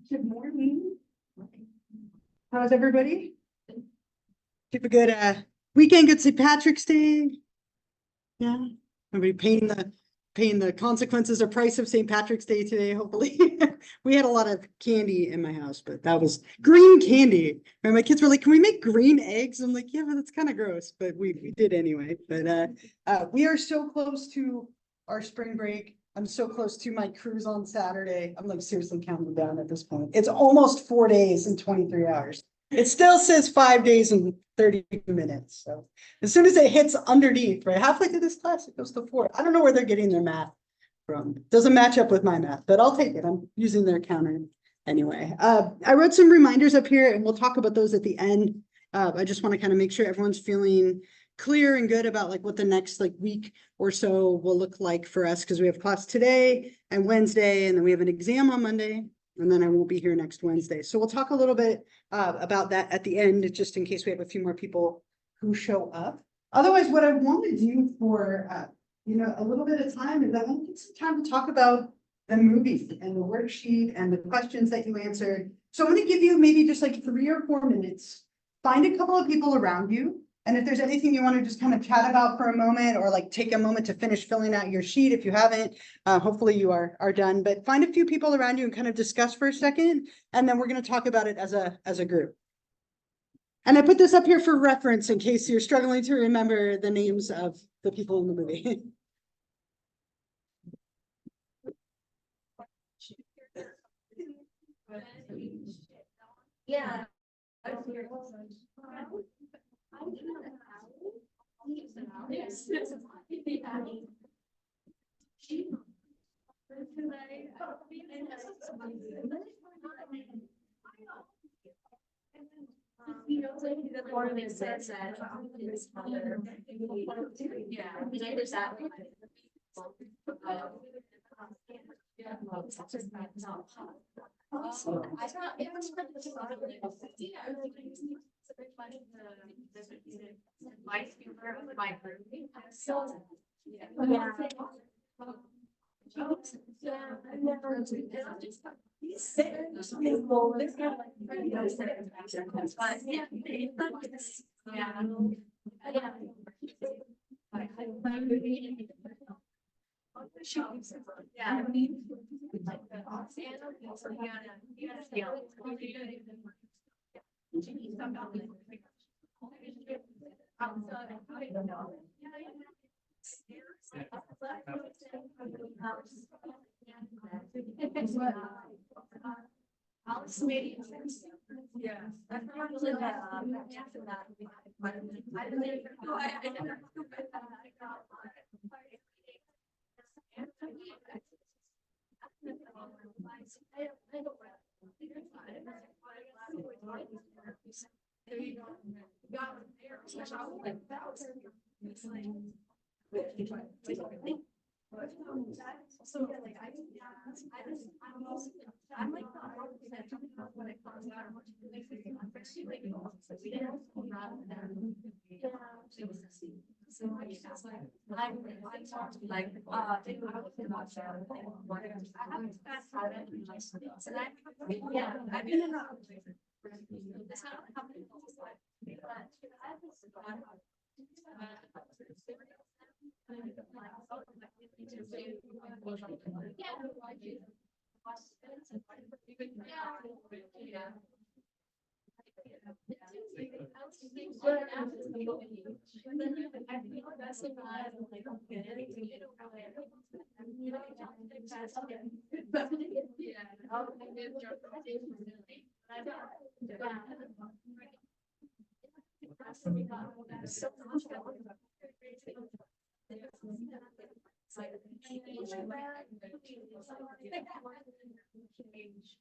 Good morning. How's everybody? Keep a good weekend, good St. Patrick's Day. Yeah. Everybody paying the consequences or price of St. Patrick's Day today, hopefully. We had a lot of candy in my house, but that was green candy. And my kids were like, can we make green eggs? I'm like, yeah, but that's kind of gross, but we did anyway. But we are so close to our spring break. I'm so close to my cruise on Saturday. I'm like seriously counting down at this point. It's almost 4 days and 23 hours. It still says 5 days and 30 minutes. So as soon as it hits underneath, right, halfway through this class, it goes to 4. I don't know where they're getting their math from. Doesn't match up with my math, but I'll take it. I'm using their counter anyway. I wrote some reminders up here and we'll talk about those at the end. I just want to kind of make sure everyone's feeling clear and good about like what the next like week or so will look like for us, because we have class today and Wednesday, and then we have an exam on Monday, and then I won't be here next Wednesday. So we'll talk a little bit about that at the end, just in case we have a few more people who show up. Otherwise, what I want to do for a little bit of time is I want to take some time to talk about the movie and the worksheet and the questions that you answered. So I'm going to give you maybe just like 3 or 4 minutes. Find a couple of people around you. And if there's anything you want to just kind of chat about for a moment, or like take a moment to finish filling out your sheet if you haven't, hopefully you are done, but find a few people around you and kind of discuss for a second. And then we're going to talk about it as a group. And I put this up here for reference in case you're struggling to remember the names of the people in the movie. Yeah.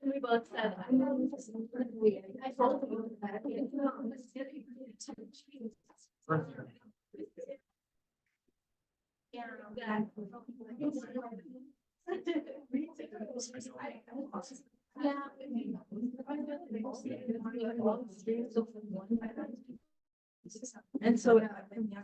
We both said, I told him that. And so, I think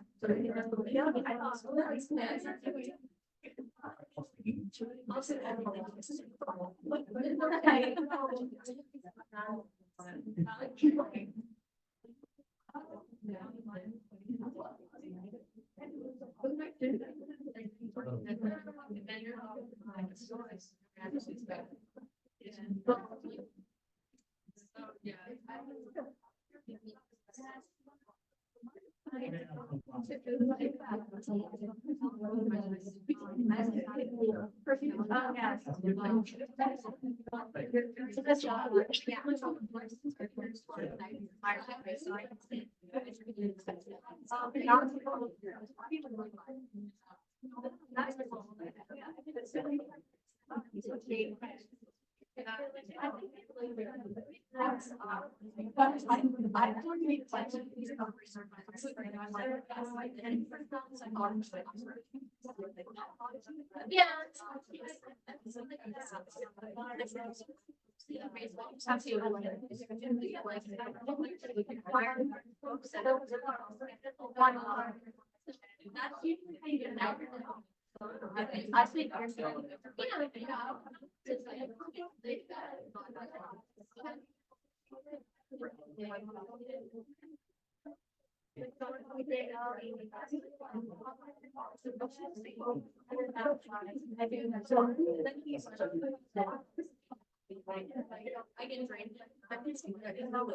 I get drained. I'm just like, well,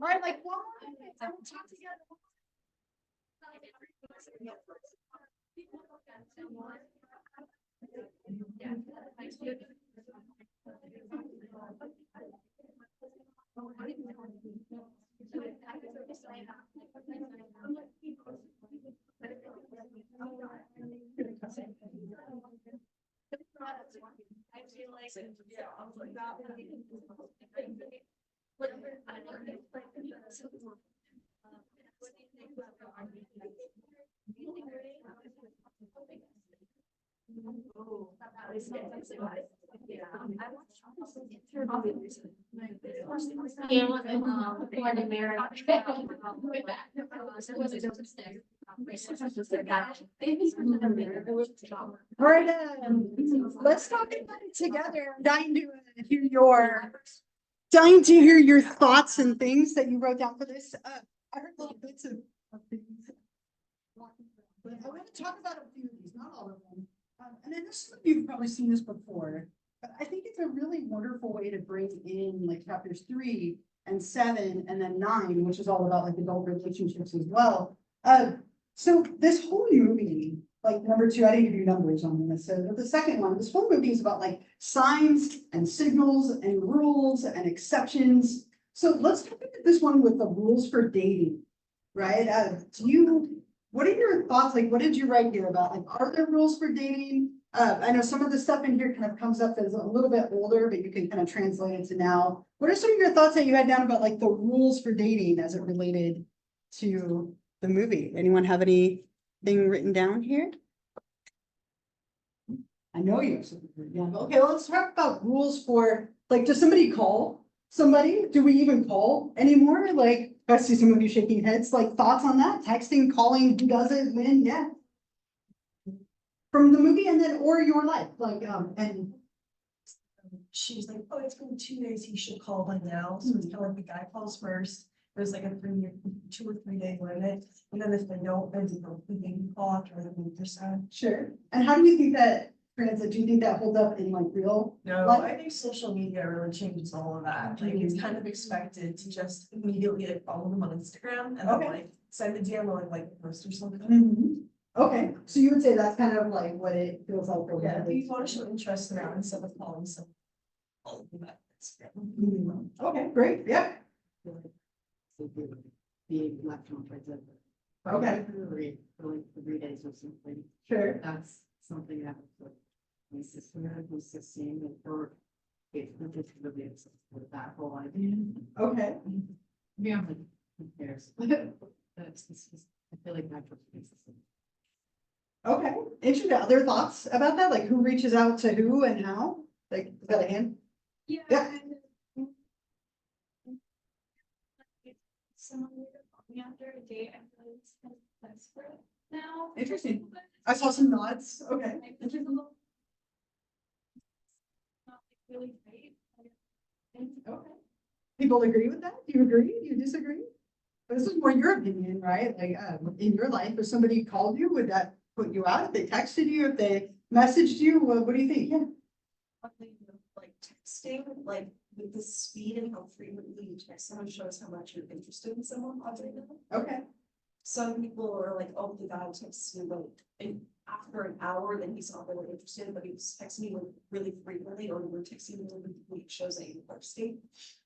Right, like, what? All right, let's talk about it together. Dying to hear your thoughts and things that you wrote down for this. I heard little bits of things. But I want to talk about a few of these, not all of them. And then some of you have probably seen this before, but I think it's a really wonderful way to bring in like chapters 3 and 7 and then 9, which is all about like adult relationships as well. So this whole movie, like number 2, I didn't give you numbers on this. So but the second one, this whole movie is about like signs and signals and rules and exceptions. So let's look at this one with the rules for dating, right? What are your thoughts? Like, what did you write here about? Like, are there rules for dating? I know some of the stuff in here kind of comes up as a little bit older, but you can kind of translate it to now. What are some of your thoughts that you had down about like the rules for dating as it related to the movie? Anyone have anything written down here? I know you have something written down. Okay, well, let's talk about rules for, like, does somebody call somebody? Do we even call anymore? Like, I see some of you shaking heads, like thoughts on that? Texting, calling, who does it, when, yeah. From the movie and then, or your life, like, and. She's like, oh, it's been 2 days, he should call by now, so it's kind of like the guy calls first. There's like a 2 or 3 day limit, and then if they don't, then the baby clock or the 1%. Sure. And how do you think that translates? Do you think that holds up in like real? No, life? I think social media really changes all of that. Like, it's kind of expected to just immediately like follow them on Instagram and then Okay. like send a DM or like a post or something. Mhm. Okay, so you would say that's kind of like what it feels like for Yeah, if them. you want to show interest around instead of calling some. Okay, great, yeah. Being left on right there. Okay, For like 3 days or something. sure. That's something that like, my sister who's 16 with her. It's just really obsessed with that whole idea. Okay. Yeah, like, who cares? That's just, I feel like that just makes sense. Okay, interesting. Other thoughts about that? Like who reaches out to who and how? Like, is that a hand? Yeah. Yeah. Someone would call me after a date, I feel like it's kind of desperate now. Interesting. I saw some nods. Okay. Which is a little. Not like really great. Okay. People agree with that? Do you agree? Do you disagree? This is more your opinion, right? Like, in your life, if somebody called you, would that put you out? If they texted you, if they messaged you, what do you think? Yeah. Like texting, like with the speed and how frequently you text someone shows how much you're interested in someone, oddly enough. Okay. Some people are like, oh, the guy texts me like, and after an hour, then he's not really interested, but he was texting me like really frequently, or we're texting me really frequently, it shows that you're thirsty.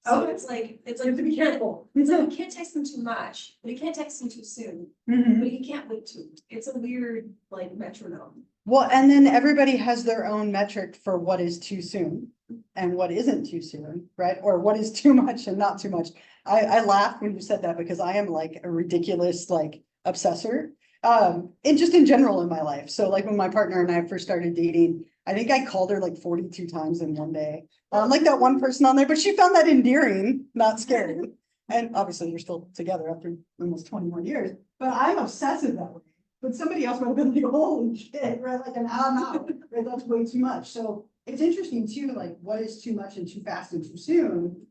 So Okay. it's You have like, to be you can't, careful. it's like, you can't text them too much, but you can't text them too soon, Mhm. but you can't wait too. It's a weird, like, metronome. Well, and then everybody has their own metric for what is too soon and what isn't too soon, right? Or what is too much and not too much. I laughed when you said that because I am like a ridiculous like obsessor. And just in general in my life. So like when my partner and I first started dating, I think I called her like 42 times in one day. Like that one person on there, but she found that endearing, not scary. And obviously we're still together after almost 21 years, but I'm obsessive that way. But somebody else would have been like, holy shit, right? Like an I'm out, right? That's way too much. So it's interesting too, like what is too much and too fast and too soon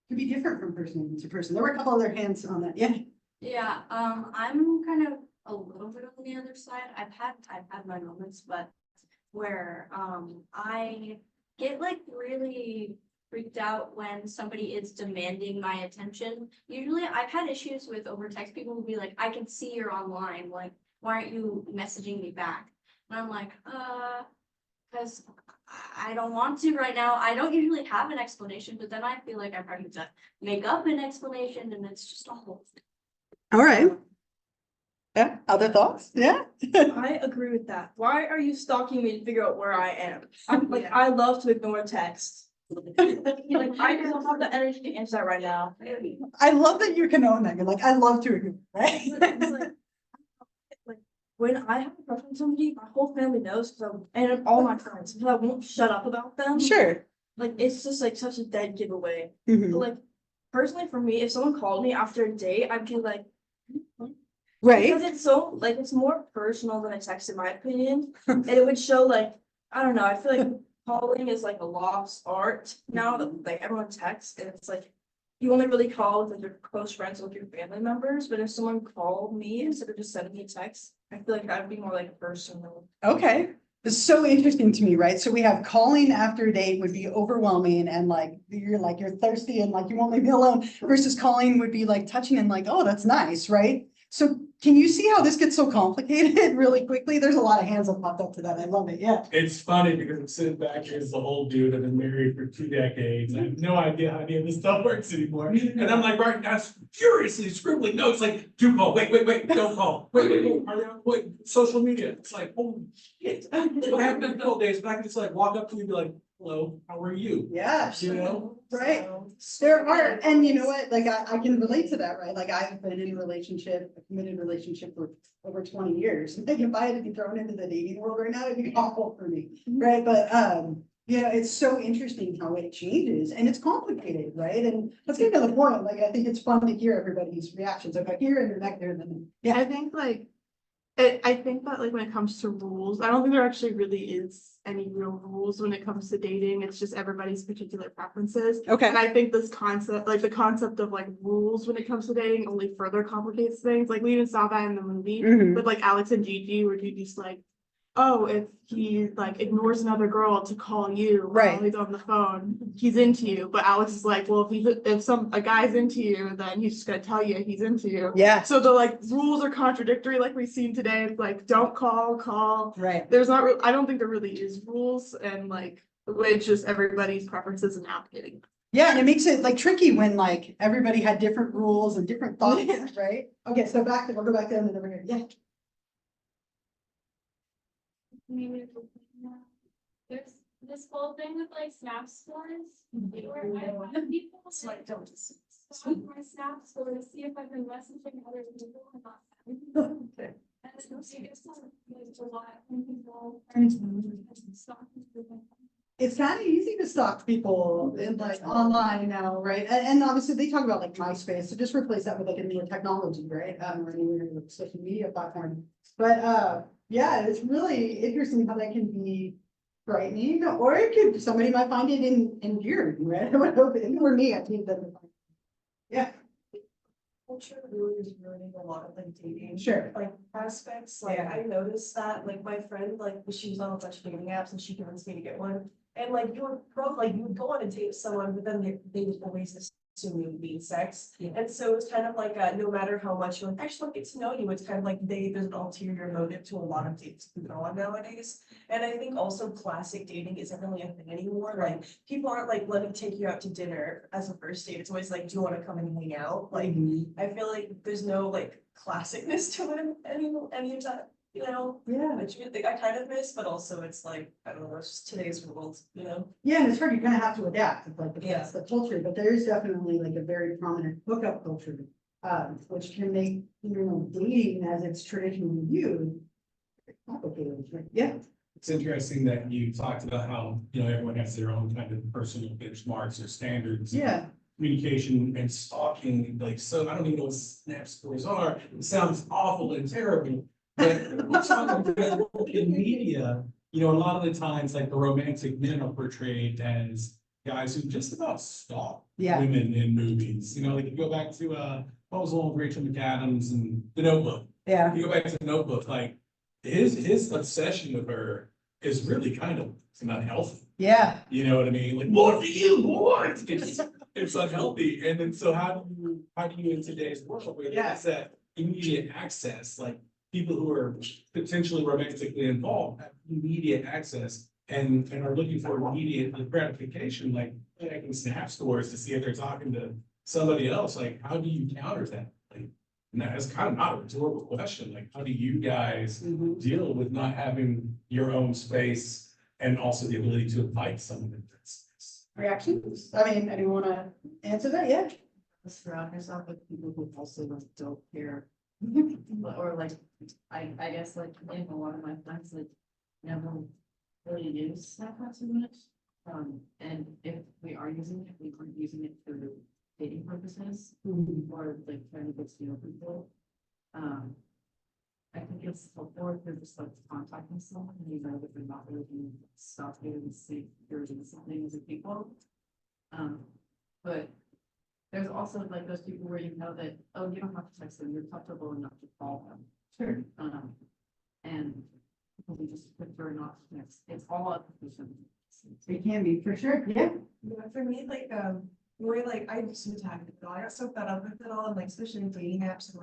could be different from person to person. There were a couple other hands on that. Yeah. Yeah, I'm kind of a little bit on the other side. I've had my moments, but where I get like really freaked out when somebody is demanding my attention. Usually I've had issues with over text. People will be like, I can see you're online, like, why aren't you messaging me back? And I'm like, because I don't want to right now. I don't usually have an explanation, but then I feel like I'm having to make up an explanation, and it's just a whole thing. All right. Yeah. Other thoughts? Yeah. I agree with that. Why are you stalking me to figure out where I am? I'm like, I love to ignore text. Like, I don't have the energy to answer that right now. I love that you can own that. You're like, I love to agree, right? It's like, when I have a crush on somebody, my whole family knows, and all my friends, because I won't shut up about them. Sure. Like, it's just like such a dead giveaway. Mhm. But like, personally for me, if someone called me after a date, I'd be like, Right. because it's so, like, it's more personal than a text, in my opinion. And it would show, like, I don't know, I feel like calling is like a lost art now that like everyone texts, and it's like you only really call with like, your close friends or with your family members. But if someone called me instead of just sending me a text, I feel like that would be more like personal. Okay. It's so interesting to me, right? So we have calling after a date would be overwhelming and like you're thirsty and like you won't leave me alone versus calling would be like touching and like, oh, that's nice, right? So can you see how this gets so complicated really quickly? There's a lot of hands that popped up to that. I love it. Yeah. It's funny because I'm sitting back here as the old dude. I've been married for 2 decades. I have no idea how any of this stuff works anymore. And I'm like right now furiously scribbling notes like, do call, wait, don't call. Wait, are they on social media? It's like, holy shit. I haven't done the old days, but I can just like walk up to you and be like, hello, how are you? Yeah. You know? Right. There are, and you know what, like I can relate to that, right? Like I've been in a relationship, a committed relationship for over 20 years. Like if I had to be thrown into the dating world right now, it'd be awful for me, right? But yeah, it's so interesting how it changes and it's complicated, right? And let's get to the point. Like I think it's fun to hear everybody's reactions. Like I hear and back there, then yeah. I think like I think that like when it comes to rules, I don't think there actually really is any real rules when it comes to dating. It's just everybody's particular preferences. Okay. And I think this concept, like the concept of like rules when it comes to dating only further complicates things. Like we even saw that in the movie Mhm. with like Alex and Gigi, where Gigi's like, oh, if he like ignores another girl to call you Right. while he's on the phone, he's into you. But Alex is like, well, if a guy's into you, then he's just gonna tell you he's into you. Yeah. So the like rules are contradictory, like we've seen today. It's like don't call. Right. There's not. I don't think there really is rules, and like it's just everybody's preferences and navigating. Yeah, and it makes it like tricky when like everybody had different rules and different thoughts, right? Okay, so we'll go back down and over here, yeah. There's this whole thing with like snap scores, where I have people So I don't. stop my snap score to see if I've been messaging other people and not. And then you get some, like, a lot of people are stalking people. It's kind of easy to stalk people in like online now, right? And obviously they talk about like MySpace, so just replace that with like a newer technology, right? Or a newer social media platform. But yeah, it's really interesting how that can be frightening, or it could, somebody might find it endearing, right? Or me, I think that. Yeah, Culture really is ruining a lot of like dating. sure. Like aspects, like Yeah. I noticed that, like my friend, like she was on a bunch of dating apps and she convinced me to get one. And like you would go on a date with someone, but then they would always assume you would be in sex. Yeah. And so it's kind of like, no matter how much you like, I just want to get to know you, it's kind of like there's an ulterior motive to a lot of dates that go on nowadays. And I think also classic dating isn't really a thing anymore, like people aren't like, let me take you out to dinner as a first date, it's always like, do you want to come and hang out? Like, I feel like there's no like classicness to it, any of that, you know? Yeah. Which I kind of miss, but also it's like, I don't know, it's just today's world, you know? Yeah, and it's hard, you kind of have to adapt, it's like, Yeah. that's the culture, but there is definitely like a very prominent hookup culture. Which can make, dating as it's traditionally viewed. Complicated, right? Yeah, It's interesting that you talked about how, everyone has their own kind of personal benchmarks or standards. yeah, Communication and stalking, like, so I don't even know what snap scores are. It sounds awful and terrible. But we're talking about in media, a lot of the times, like the romantic men are portrayed as guys who just about stalk yeah, women in movies. Like you go back to what was the one with Rachel McAdams and The Notebook. yeah, You go back to The Notebook, like his obsession with her is really kind of unhealthy. yeah, You know what I mean? Like, what do you want? It's unhealthy. And then so how do you in today's world where there's that immediate access, like people who are potentially romantically involved have immediate access and are looking for immediate gratification, like checking snap scores to see if they're talking to somebody else. Like, how do you counter that? Like, no, it's kind of not a rhetorical question. Like, how do you guys deal with not having your own space and also the ability to invite someone into that space? reactions, I mean, anyone wanna answer that, yeah? Surround yourself with people who also like don't care. Or like, I guess like in a lot of my friends like never really use Snapchat so much. And if we are using it, we aren't using it for dating purposes or like trying to get to know people. I think it's helpful if you're just like contacting someone and you know that they're not really doing stuff and see if you're doing something as a people. But there's also like those people where you know that, oh, you don't have to text them, you're comfortable enough to call them. Sure. And people who just prefer not to text, it's all up to them. It can be, for sure, yeah. Yeah, for me, like, I used to tag it all, I got so fed up with it all, and like, especially in dating apps, and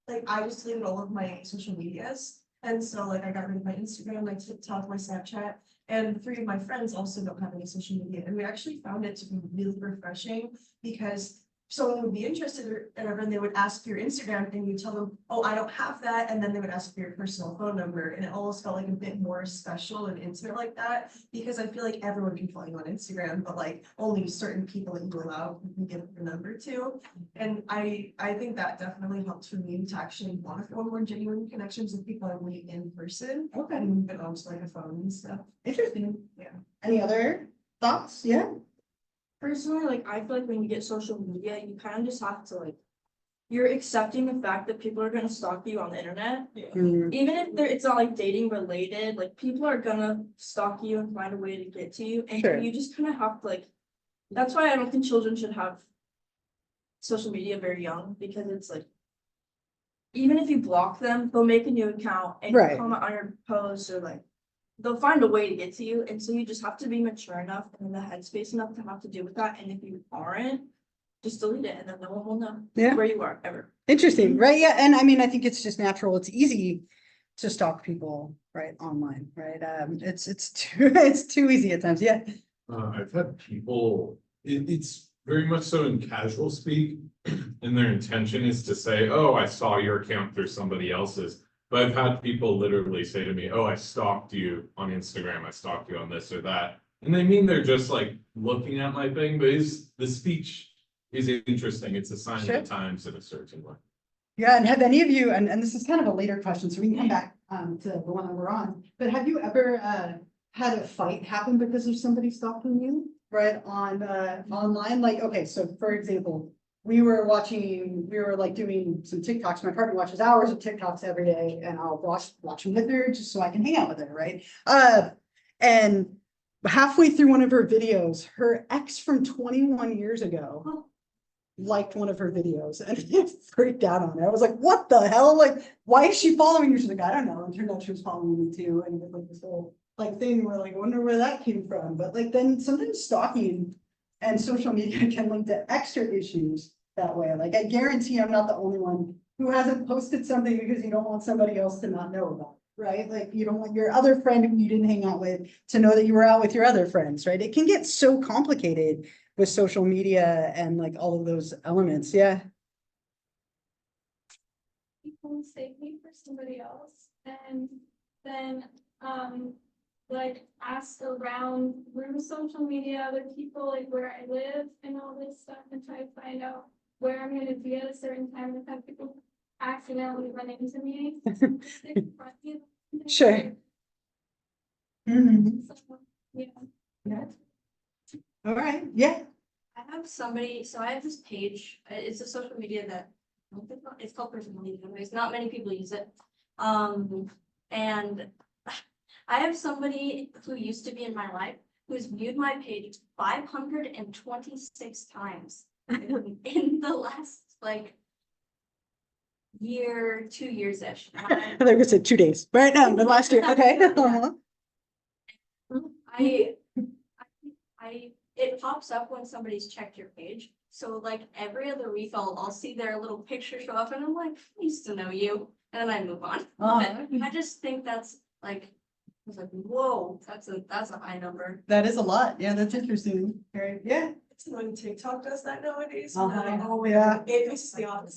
like, I just deleted all of my social medias. And so like, I got rid of my Instagram, my TikTok, my Snapchat, and 3 of my friends also don't have any social media. And we actually found it to be really refreshing because someone would be interested or whatever, and they would ask for your Instagram and you tell them, oh, I don't have that. And then they would ask for your personal phone number. And it almost felt like a bit more special and intimate like that, because I feel like everyone can follow you on Instagram, but like only certain people that you allow can give your number to. And I think that definitely helped for me to actually want to feel more genuine connections with people I meet in person. Okay. And move it on to like a phone and stuff. Interesting. Yeah. Any other thoughts? Yeah. Personally, like, I feel like when you get social media, you kind of just have to like, you're accepting the fact that people are gonna stalk you on the internet. Even if it's not like dating related, like people are gonna stalk you and find a way to get to you. And Sure. you just kind of have to like, that's why I don't think children should have social media very young, because it's like, even if you block them, they'll make a new account and Right. comment on your posts, or like, they'll find a way to get to you. And so you just have to be mature enough and in the headspace enough to have to deal with that. And if you aren't, just delete it and then no one will know Yeah. where you are ever. Interesting, right? Yeah, and I mean, I think it's just natural. It's easy to stalk people, right, online, right? It's too easy at times. Yeah. I've had people It's very much so in casual speak, and their intention is to say, oh, I saw your account through somebody else's. But I've had people literally say to me, oh, I stalked you on Instagram, I stalked you on this or that. And they mean they're just like looking at my thing, but the speech is interesting. It's a sign of Sure. the times in a certain way. Yeah, and have any of you, and this is kind of a later question, so we can come back to the one that we're on, but have you ever had a fight happen because of somebody stalking you, right, on online? Like, okay, so for example, we were like doing some TikToks. My partner watches hours of TikToks every day, and I'll watch them with her just so I can hang out with her, right? And halfway through one of her videos, her ex from 21 years ago liked one of her videos and it freaked out on her. I was like, what the hell? Like, why is she following you? She's like, I don't know. And turned out she was following me too. And it was like this whole like thing where like, I wonder where that came from. But like then sometimes stalking and social media can link to extra issues that way. Like I guarantee I'm not the only one who hasn't posted something because you don't want somebody else to not know about it, right? Like you don't want your other friend who you didn't hang out with to know that you were out with your other friends, right? It can get so complicated with social media and like all of those elements. Yeah. People mistake me for somebody else and then, like ask around through social media, other people, like where I live and all this stuff and try to find out where I'm gonna be at a certain time and have people accidentally run into me. They confront me. Sure. Mhm. So, yeah. Yeah. All right. Yeah. I have somebody, so I have this page, it's a social media that, it's called personal media, anyways, not many people use it. And I have somebody who used to be in my life who's viewed my page 526 times in the last like year, 2 years-ish. I think we said 2 days, right now, the last year. Okay. It pops up when somebody's checked your page. So like every other week, I'll see their little picture show up and I'm like, I used to know you. And then I move on. But I just think that's like, I was like, whoa, that's a high number. That is a lot. Yeah, that's interesting. Right. Yeah. It's when TikTok does that nowadays. Yeah. It pisses me off.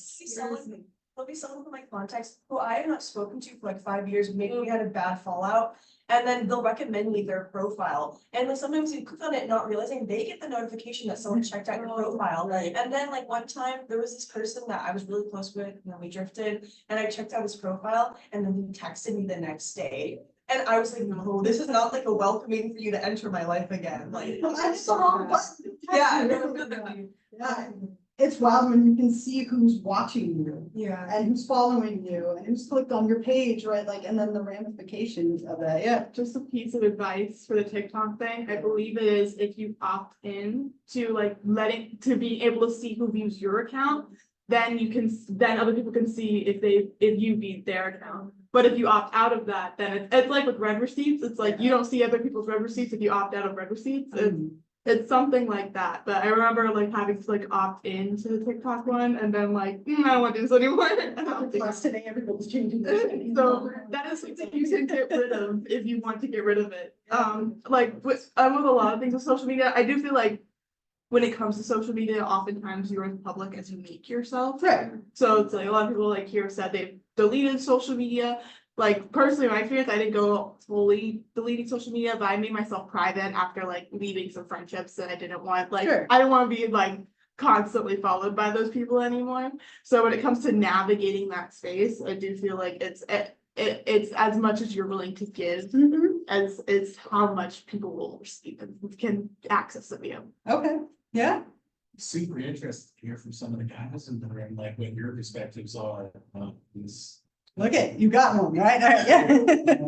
There'll be someone from my contacts who I have not spoken to for like 5 years, maybe we had a bad fallout. And then they'll recommend me their profile. And then sometimes you click on it not realizing they get the notification that someone checked out your profile. Right. And then like one time there was this person that I was really close with, and then we drifted, and I checked out his profile and then he texted me the next day. And I was like, no, this is not like a welcoming for you to enter my life again. Like, I'm sorry. yeah, Yeah. It's wild when you can see who's watching you yeah. and who's following you and who's clicked on your page, right? Like, and then the ramifications of that. Yeah. Just a piece of advice for the TikTok thing. I believe it is if you opt in to like to be able to see who views your account, then then other people can see if you viewed their account. But if you opt out of that, then it's like with red receipts. It's like you don't see other people's red receipts if you opt out of red receipts. It's something like that. But I remember like having to like opt into the TikTok one and then like, I don't want to do this anymore. Plus today, everybody's changing. So that is something you can get rid of if you want to get rid of it. Like with a lot of things with social media, I do feel like when it comes to social media, oftentimes you're as public as you make yourself. Right. So it's like a lot of people like here said they've deleted social media. Like personally, my experience, I didn't go fully deleting social media, but I made myself private after like leaving some friendships that I didn't want. Like Sure. I didn't want to be like constantly followed by those people anymore. So when it comes to navigating that space, I do feel like it's as much as you're willing to give as is how much people will receive and can access of you. Okay. Yeah. Super interested to hear from some of the guys in the room, like what your perspectives are on this. Look at you got one, right? All right. Yeah.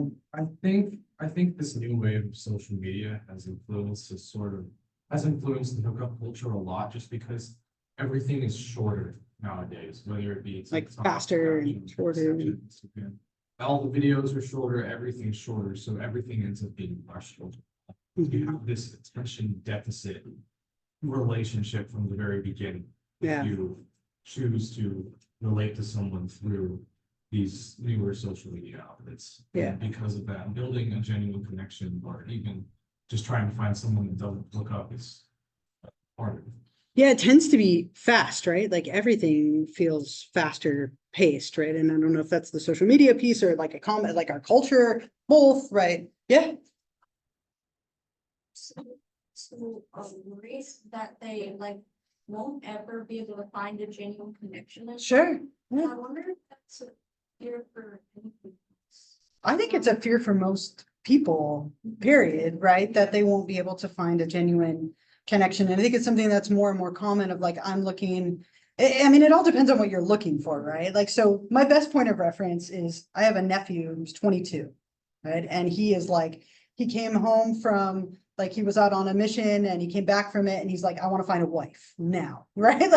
I think this new wave of social media has influenced the hookup culture a lot, just because everything is shorter nowadays, whether it be Like TikTok, faster and Snapchat, shorter. Instagram. All the videos are shorter, everything's shorter, so everything ends up being rushed. You have this attention deficit relationship from the very beginning. Yeah. If you choose to relate to someone through these newer social media outlets. Yeah. And because of that, building a genuine connection or even just trying to find someone that doesn't look up is harder. Yeah, it tends to be fast, right? Like everything feels faster paced, right? And I don't know if that's the social media piece or like a comment, like our culture, both, right? Yeah. So, worries that they like won't ever be able to find a genuine connection. Sure. And I wonder if that's a fear for anything else. I think it's a fear for most people, period, right? That they won't be able to find a genuine connection. And I think it's something that's more and more common of like, I'm looking, I mean, it all depends on what you're looking for, right? Like, so my best point of reference is I have a nephew who's 22, right? And he is like, he came home from, like, he was out on a mission and he came back from it and he's like, I want to find a wife now, right?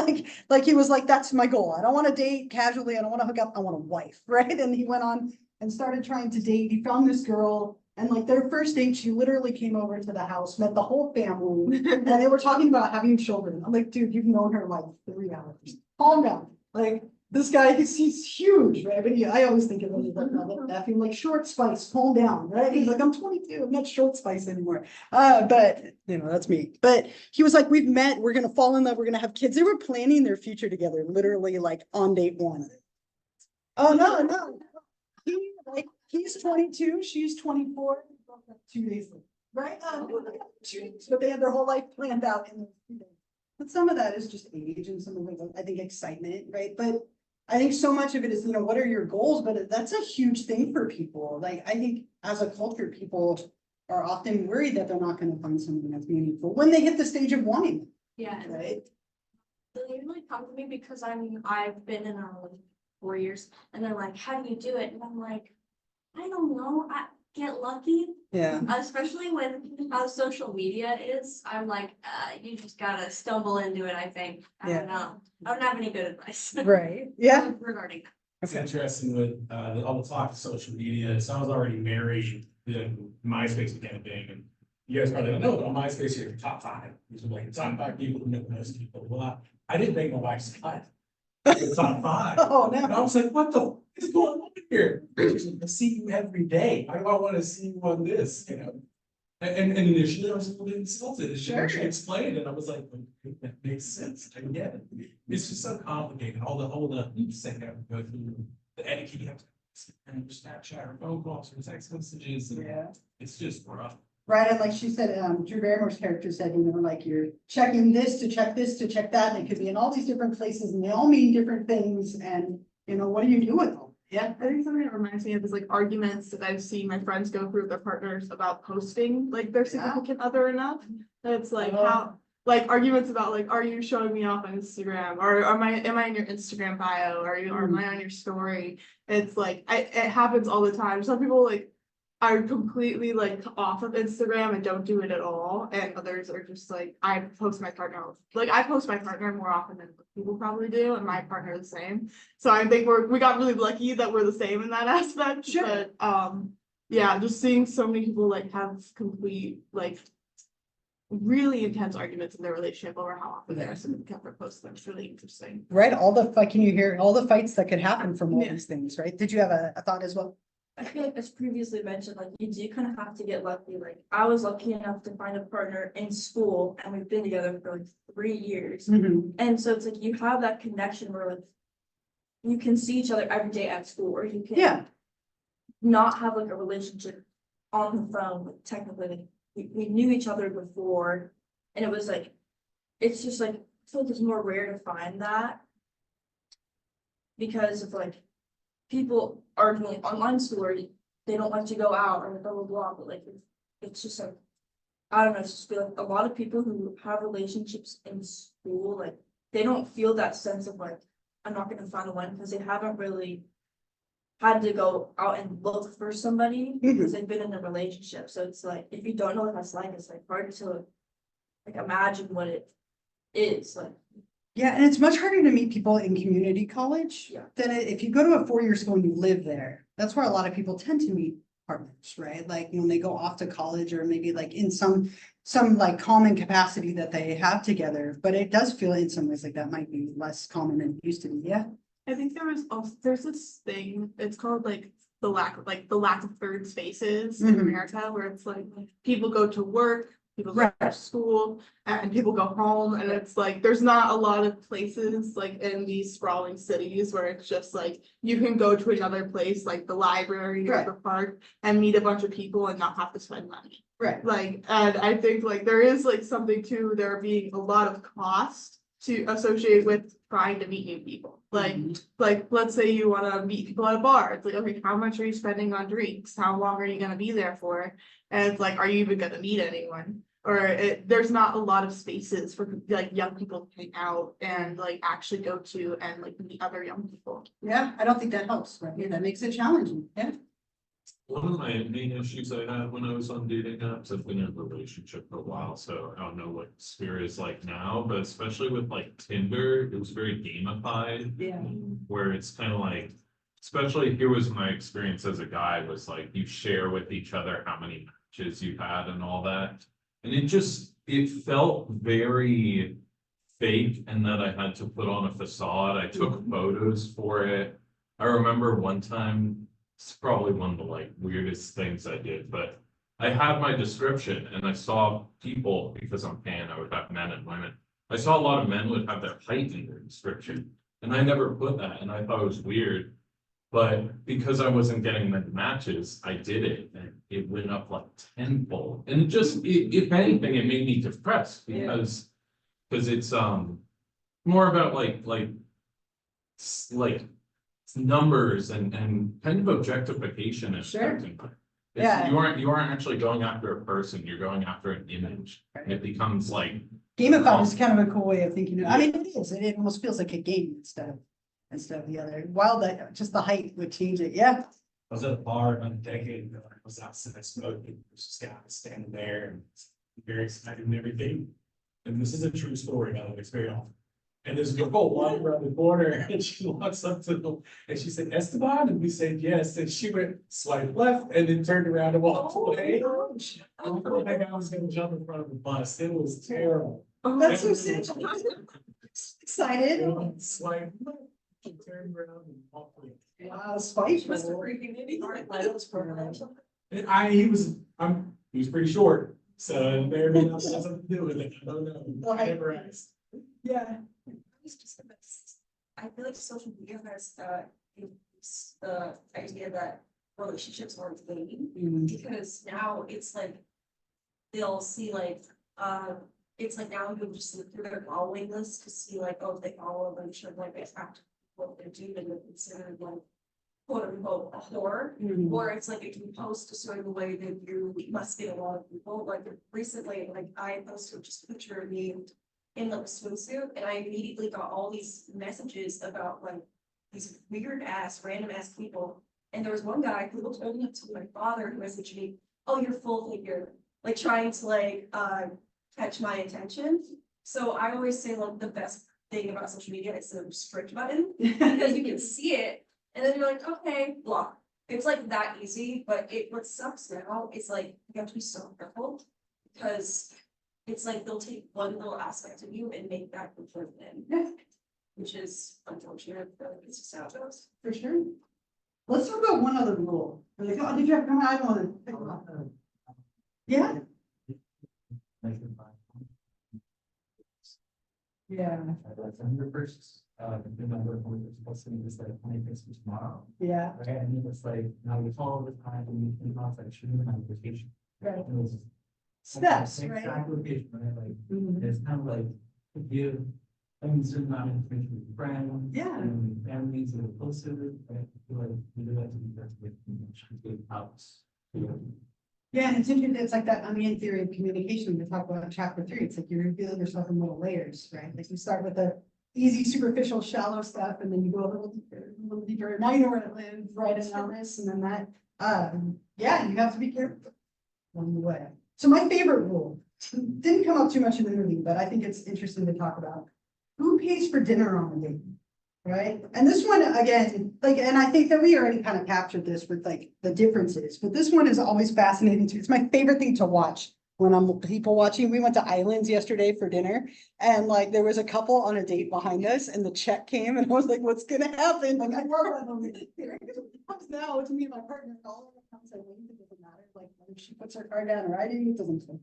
Like he was like, that's my goal. I don't want to date casually. I don't want to hook up. I want a wife, right? And he went on and started trying to date. He found this girl and like their first date, she literally came over to the house, met the whole family, and they were talking about having children. I'm like, dude, you've known her like 3 hours. Calm down. Like this guy, he's huge, right? But I always think of him as like my nephew, like short spice, calm down, right? He's like, I'm 22, I'm not short spice anymore. But you know, that's me. But he was like, we've met, we're gonna fall in love, we're gonna have kids. They were planning their future together, literally like on date 1. Oh no. He's 22, she's 24, 2 days later, right? But they had their whole life planned out in 2 days. But some of that is just age and some of it, I think, excitement, right? But I think so much of it is, you know, what are your goals? But that's a huge thing for people. Like, I think as a culture, people are often worried that they're not going to find something that's meaningful when they hit the stage of wanting, Yeah. right? They usually come to me because I've been in a relationship for 4 years and they're like, how do you do it? And I'm like, I don't know. I get lucky, Yeah. especially with how social media is. I'm like, you just gotta stumble into it, I think. I Yeah. don't know. I don't have any good advice. Right. Yeah. Regarding that. It's interesting with all the talk of social media. So I was already married, then MySpace became a thing, and you guys probably don't know, but on MySpace you have your top 5. These are like the top 5 people who know most people. Well, I didn't make my wife's cut. The top 5. Oh, And I no. was like, what the is going on here? She's like, I see you every day. Why do I want to see you on this? You know? And initially I was a little bit insulted as she actually explained it. I was like, okay, that makes sense. I get it. It's just so complicated. All the hoops that have to go through, the etiquette you have to and Snapchat or phone calls or text messages. And Yeah. it's just rough. Right, and like she said, Drew Barrymore's character said, you know, like you're checking this to check that, and it could be in all these different places, and they all mean different things, and, you know, what do you do with them? Yeah. I think something that reminds me of is like arguments that I've seen my friends go through with their partners about posting like their significant other enough. That it's like how, like arguments about like, are you showing me off on Instagram? Or am I in your Instagram bio? Or am I on your story? It's like, it happens all the time. Some people like are completely like off of Instagram and don't do it at all. And others are just like, I post my partner more often than people probably do, and my partner the same. So I think we got really lucky that we're the same in that aspect. Sure. But yeah, just seeing so many people like have complete like really intense arguments in their relationship over how often their significant other posts them. It's really interesting. Right, can you hear all the fights that could happen from all these things, right? Did you have a thought as well? I feel like as previously mentioned, like you do kind of have to get lucky. Like I was lucky enough to find a partner in school and we've been together for like 3 years. And so it's like you have that connection where like you can see each other every day at school, or you can Yeah. not have like a relationship on the phone, like technically like we knew each other before, and it was like it's just like I feel like it's more rare to find that because of like people are doing online school or they don't like to go out or blah blah blah, but like it's just like I don't know, I just feel like a lot of people who have relationships in school, like they don't feel that sense of like I'm not gonna find a one because they haven't really had to go out and look for somebody because they've been in a relationship. So it's like if you don't know what that's like, it's like hard to like imagine what it is like. Yeah, and it's much harder to meet people in community college Yeah. than if you go to a 4-year school and you live there. That's where a lot of people tend to meet partners, right? Like when they go off to college or maybe like in some like common capacity that they have together. But it does feel in some ways like that might be less common than it used to be. Yeah. I think there's this thing, it's called like the lack of third spaces in America, where it's like people go to work, people go to school and people go home, and it's like, there's not a lot of places like in these sprawling cities where it's just like, you can go to another place, like the library or Right. the park, and meet a bunch of people and not have to spend money. Right. Like, and I think like there is like something to there being a lot of cost to associate with trying to meet new people. Like, let's say you wanna meet people at a bar, it's like, okay, how much are you spending on drinks? How long are you gonna be there for? And it's like, are you even gonna meet anyone? Or there's not a lot of spaces for like young people to hang out and like actually go to and like meet other young people. Yeah, I don't think that helps, right? Yeah, that makes it challenging, yeah. One of my main issues I had when I was on dating apps, I've been in a relationship for a while, so I don't know what Sphere is like now, but especially with like Tinder, it was very gamified. Yeah. Where it's kind of like, especially here was my experience as a guy, was like you share with each other how many matches you had and all that. And it felt very fake, and that I had to put on a facade. I took photos for it. I remember one time, it's probably one of the like weirdest things I did, but I had my description and I saw people, because I'm pan, I would have men and women. I saw a lot of men would have their height in their description, and I never put that, and I thought it was weird. But because I wasn't getting many matches, I did it, and it went up like tenfold. And it just, if anything, it made me depressed, because it's more about like numbers and kind of objectification and Sure. everything. Yeah. You aren't actually going after a person, you're going after an image. And it becomes like, Gamified is kind of a cool way of thinking. I mean, it is, it almost feels like a game instead of the other. While that, just the height would change it, yeah. I was at a bar about a decade ago, I was outside smoking, there's this guy standing there and very excited and everything. And this is a true story, I don't experience. And this girl walked around the corner and she walks up to them and she said, Esteban? And we said, yes. And she went swipe left and then turned around and walked away. I felt like I was gonna jump in front of the bus. It was terrible. That's so sad. Excited. Swipe left, she turned around and walked away. Wow, spite. Must have freaking maybe hard miles for her. And he was pretty short, so there may not have something to do with it. I don't know. I never asked. Yeah. It's just the best. I feel like social media has the idea that relationships aren't dating, because now it's like they'll see like it's like now you'll just look through their following list to see like, oh, if they follow a bunch of like attractive people, they're doing and they're considered like quote unquote a whore. Or it's like if you post a certain way that you must get a lot of people. Like recently, like I posted just a picture of me in like a swimsuit, and I immediately got all these messages about like these weird ass, random ass people. And there was one guy who looked only up to my father who messaged me, oh, you're full figure, like trying to like catch my attention. So I always say like the best thing about social media is the restrict button, because you can see it and then you're like, okay, block. It's like that easy, but what sucks now is like you have to be so careful, because it's like they'll take one little aspect of you and make that important, which is unfortunate, but it's just how it goes. For sure. Let's talk about one other rule. Like, oh, did you have, I don't want to pick them up. Yeah. Yeah. Yeah. Right, and it's like, now we follow the time and we think off, like, shouldn't have a vacation. Right. Those Steps, right? exact location, right, like, Mhm. it's kind of like, to give a certain amount of information with friends. Yeah. And families that are close to it, right, I feel like we do that to be that's with, outs. Yeah, and it's interesting, it's like that onion theory of communication we talk about in chapter 3. It's like you're revealing yourself in little layers, right? Like you start with the easy, superficial, shallow stuff, and then you go a little deeper. Now you know where to live, right, and all this, and then that, yeah, you have to be careful along the way. So my favorite rule didn't come up too much in the movie, but I think it's interesting to talk about. Who pays for dinner on a date? Right? And this one, again, like, and I think that we already kind of captured this with like the differences, but this one is always fascinating too. It's my favorite thing to watch when I'm people watching. We went to Islands yesterday for dinner, and like there was a couple on a date behind us, and the check came, and I was like, what's gonna happen? Like I love that movie. It comes now to me and my partner, all of it comes, I wait, it doesn't matter. Like if she puts her card down or I do, it doesn't matter.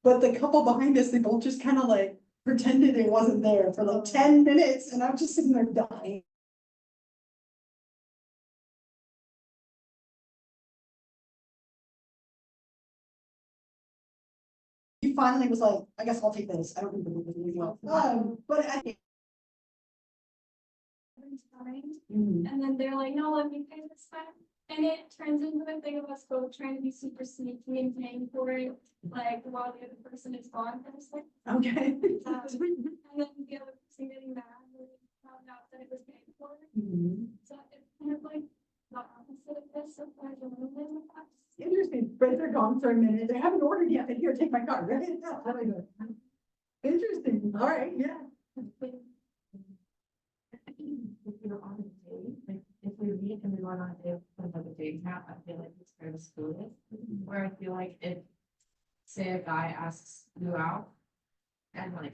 But the couple behind us, they both just kind of like pretended it wasn't there for like 10 minutes and I'm just sitting there dying. He finally was like, I guess I'll take this. I don't remember the email. But I think. And then they're like, no, let me pay this back. And it turns into a thing of us both trying to be super sneaky and paying for it, like while the other person is gone for a second. Okay. And then the other person getting mad when they found out that it was paid for. So it's kind of like the opposite of this, of like a little bit of us. Interesting, but they're gone for a minute. They haven't ordered yet. But here, take my card. Right? Yeah, very good. Interesting. All right. Yeah. If you're on a date, like if we meet and we went on a date with another dating app, I feel like it's kind of exclusive. Where I feel like if, say a guy asks you out and like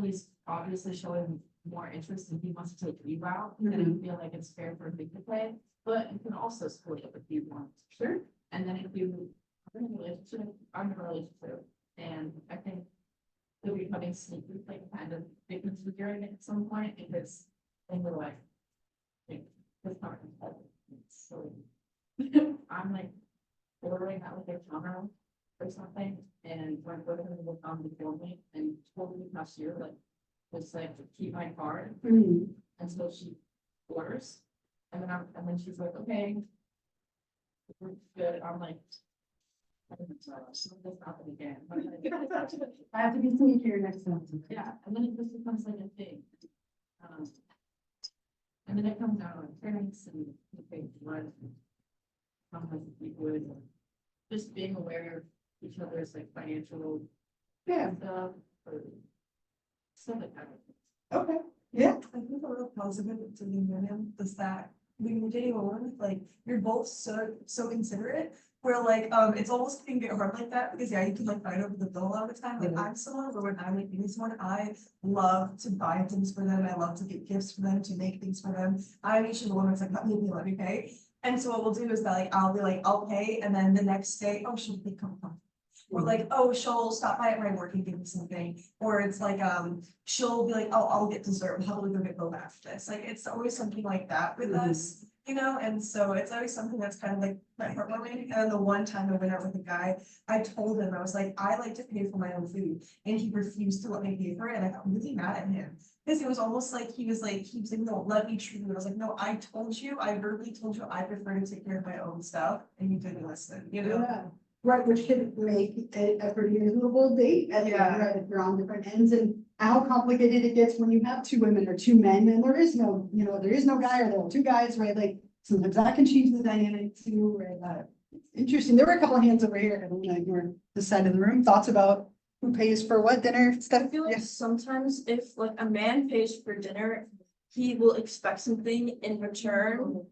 he's obviously showing more interest and he wants to take you out, then I feel like it's fair for him to pay. But you can also split it if you want. Sure. And then if you are in a relationship, I'm in a relationship, and I think you'll be putting sneaky like kind of misfiguring it at some point because then we're like, it's not competitive. So I'm like ordering that with a camera or something, and my boyfriend will come before me and told me last year, like, just like keep my card until she orders, and then she's like, okay. We're good. I'm like, so this happen again. I have to be sneaky here next time. Yeah, and then it just becomes like a thing. And then it comes out on parents and blood. Like you would just being aware of each other's like financial stuff or stuff like that. Okay. Yeah. I think a real positive to the women is that when you're dating a woman, like you're both so considerate. Where like it's almost can get hard like that because you can like fight over the bill a lot of the time. Like I'm someone where when I'm like meeting someone, I love to buy things for them. I love to get gifts for them, to make things for them. I'm usually the one that's like, let me pay. And so what we'll do is that like I'll be like, I'll pay, and then the next day, oh, she'll be come. Or like, oh, she'll stop by at my work and give me something. Or it's like, she'll be like, oh, I'll get dessert. How will we go get both after this? Like, it's always something like that with us, you know? And so it's always something that's kind of like my heartwarming. And then the one time I went out with a guy, I told him, I was like, I like to pay for my own food. And he refused to let me pay for it. And I got really mad at him. Because it was almost like he was like, no, let me treat you. And I was like, no, I told you, I verbally told you I prefer to take care of my own stuff. And you didn't listen, you know? Yeah. Right, which could make it a pretty miserable date, and right, if you're on different ends, and how complicated it gets when you have two women or two men, and there is no, there is no guy, or there are two guys, right, like, sometimes that can change the dynamic too, right, interesting, there were a couple of hands over here, I don't want to ignore this side of the room, thoughts about who pays for what, dinner, stuff? I feel like sometimes if like a man pays for dinner, he will expect something in return.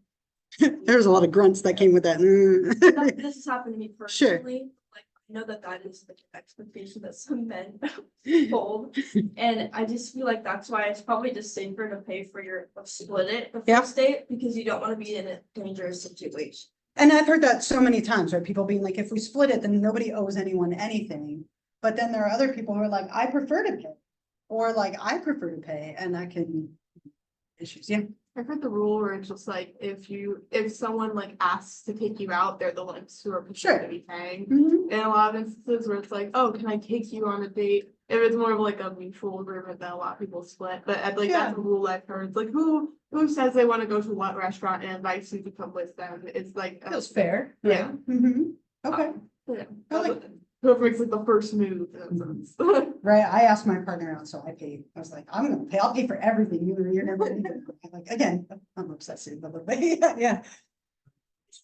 There's a lot of grunts that came with that. This has happened to me Sure. personally. Like I know that is like an expectation that some men hold, and I just feel like that's why it's probably just safer to pay for your split it the first date because you don't want to be in a dangerous situation. And I've heard that so many times, right? People being like, if we split it, then nobody owes anyone anything. But then there are other people who are like, I prefer to pay, or like I prefer to pay, and that can issues. Yeah. I've heard the rule where it's just like if someone like asks to take you out, they're the ones who are prepared to be paying. In a lot of instances where it's like, oh, can I take you on a date? If it's more of like a mutual agreement, then a lot of people split. But like that's a rule I've heard. It's like who says they want to go to what restaurant and invites you to come with them? It's like Feels fair. Yeah. Okay. Yeah. Whoever makes like the first move in that sense. Right. I asked my partner out, so I paid. I was like, I'm gonna pay. I'll pay for everything. You're never gonna do it. Like again, I'm obsessive, but yeah.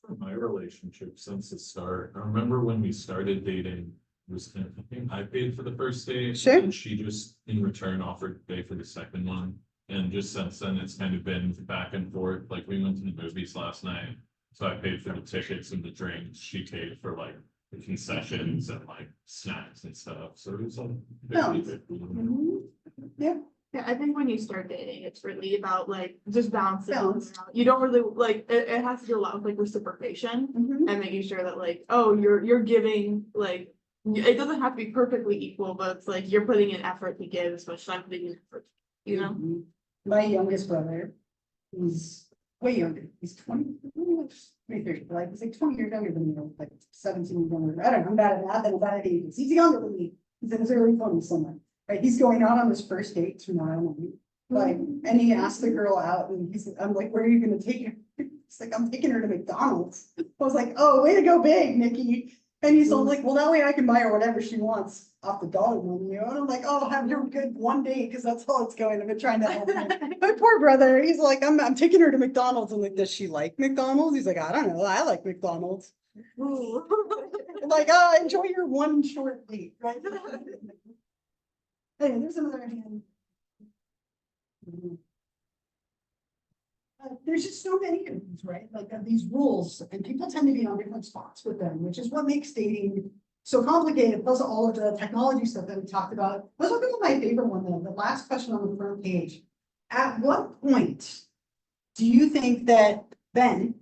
For my relationship since the start, I remember when we started dating, it was kind of, I think I paid for the first date. Sure. And she just in return offered to pay for the second one. And just since then, it's kind of been back and forth. Like we went to the movies last night. So I paid for the tickets and the drinks. She paid for like the concessions and like snacks and stuff. So it was like 50-50. Yeah. Yeah, I think when you start dating, it's really about like just balancing. Balance. You don't really like it has to do a lot with like reciprocation and making sure that like, oh, you're giving like it doesn't have to be perfectly equal, but it's like you're putting in effort to give as much as I'm putting in effort, you know? Mhm. My youngest brother, he's way younger, he's 23, like, he's like 20 years younger than me, like 17 years younger. I don't know, I'm bad at math and I'm bad at ages. He's younger than me. He's in his early 20s somewhere, right? He's going out on his first date tomorrow morning. Like, and he asked the girl out and I'm like, where are you gonna take her? It's like, I'm taking her to McDonald's. I was like, oh, way to go big, Nikki. And he's all like, well, that way I can buy her whatever she wants off the dollar menu. And I'm like, oh, have your good one day, because that's all it's going. I've been trying to help him. My poor brother, he's like, I'm taking her to McDonald's. I'm like, does she like McDonald's? He's like, I don't know, I like McDonald's. I'm like, oh, enjoy your one short date, right? Hey, there's another hand. There's just so many of these, right? Like these rules, and people tend to be on different spots with them, which is what makes dating so complicated. Plus all of the technology stuff that we talked about. Let's look at my favorite one though, the last question on the front page. At what point do you think that Ben,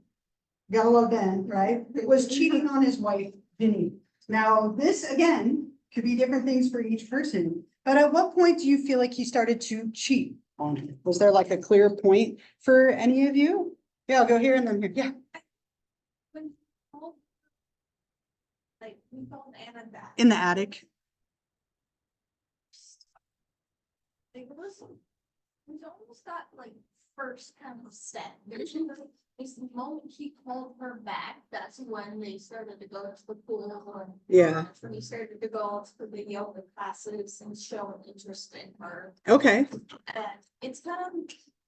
gotta love Ben, right, was cheating on his wife, Vinny? Now, this again could be different things for each person, but at what point do you feel like he started to cheat on her? Was there like a clear point for any of you? Yeah, I'll go here and then here. Yeah. Like, we called Anna back. In the attic. It was almost that like first kind of step. There's the moment he called her back, that's when they started to go to the pool. And Yeah. that's when he started to go to the yoga classes and show an interest in her. Okay. And it's kind of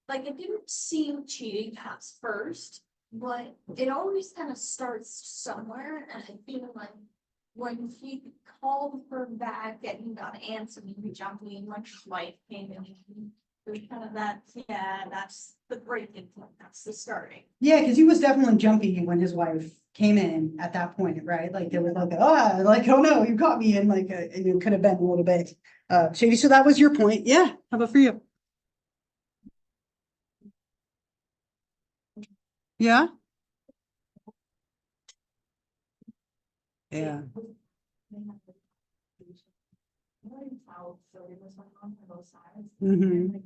like, it didn't seem cheating at first, but it always kind of starts somewhere. And I feel like when he called her back and he got answered, he jumping when his wife came in. It was kind of that, yeah, that's the breaking point, that's the starting. Yeah, because he was definitely jumpy when his wife came in at that point, right? Like there was like, oh no, you caught me in like, and it could have been a little bit shady. So that was your point. Yeah. How about for you? Yeah. Yeah. Mhm.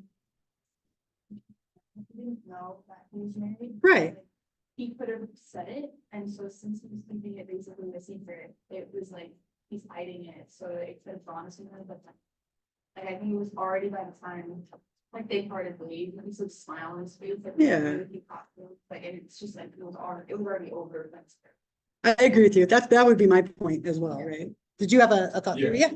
He didn't know that he was married. Right. He could have said it, and so since he was keeping it basically a secret, it was like he's hiding it, so it could have gone to him, but like I think it was already by the time like they parted ways, and he's like smile on his face, like Yeah. like and it's just like it was already over. That's I agree with you. That would be my point as well, right? Did you have a thought? Yeah. Yeah.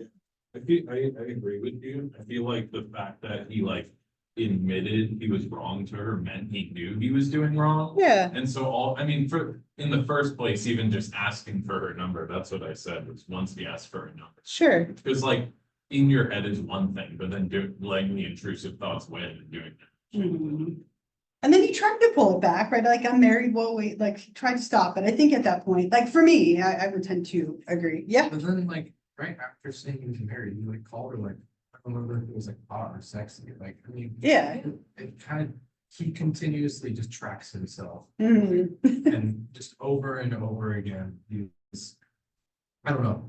I agree with you. I feel like the fact that he like admitted he was wrong to her meant he knew he was doing wrong. Yeah. And so in the first place, even just asking for her number, that's what I said, was once he asked for her number. Sure. Because like in your head is one thing, but then letting the intrusive thoughts win and doing it. Mhm. And then he tried to pull it back, right? Like, I'm married, well, wait, like, he tried to stop it. I think at that point, like, for me, I would tend to agree. Yeah. But then like, right after saying he was married, you like called her like, I don't remember if it was like hot or sexy, like, I mean. Yeah. It kind of, he continuously just tracks himself. Mhm. And just over and over again, he's, I don't know,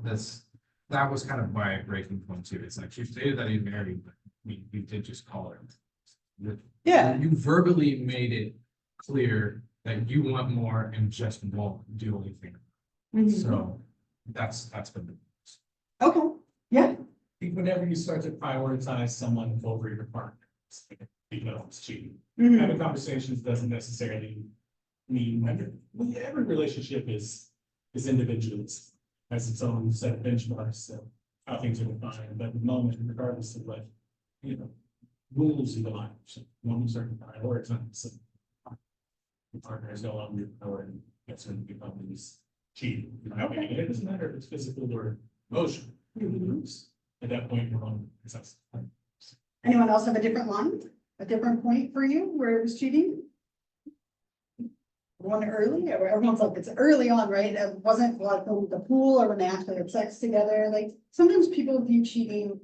that was kind of my breaking point too. It's like, you stated that he's married, but we did just call her. Yeah. You verbally made it clear that you want more and just won't do anything. Mhm. So that's been the. Okay. Yeah. I think whenever you start to prioritize someone over your partner, it's cheating. Mhm. Having conversations doesn't necessarily mean, every relationship is individualist, has its own set of benchmarks, so how things are defined, but at the moment, regardless of like, rules of the life, so one certain prioritize. The partner is no longer your priority, that's when it becomes cheating. It doesn't matter if it's physical or emotional. At that point, you're on. Anyone else have a different line, a different point for you where it was cheating? One early, or everyone's like, it's early on, right? It wasn't like the pool or when they actually had sex together. Like sometimes people view cheating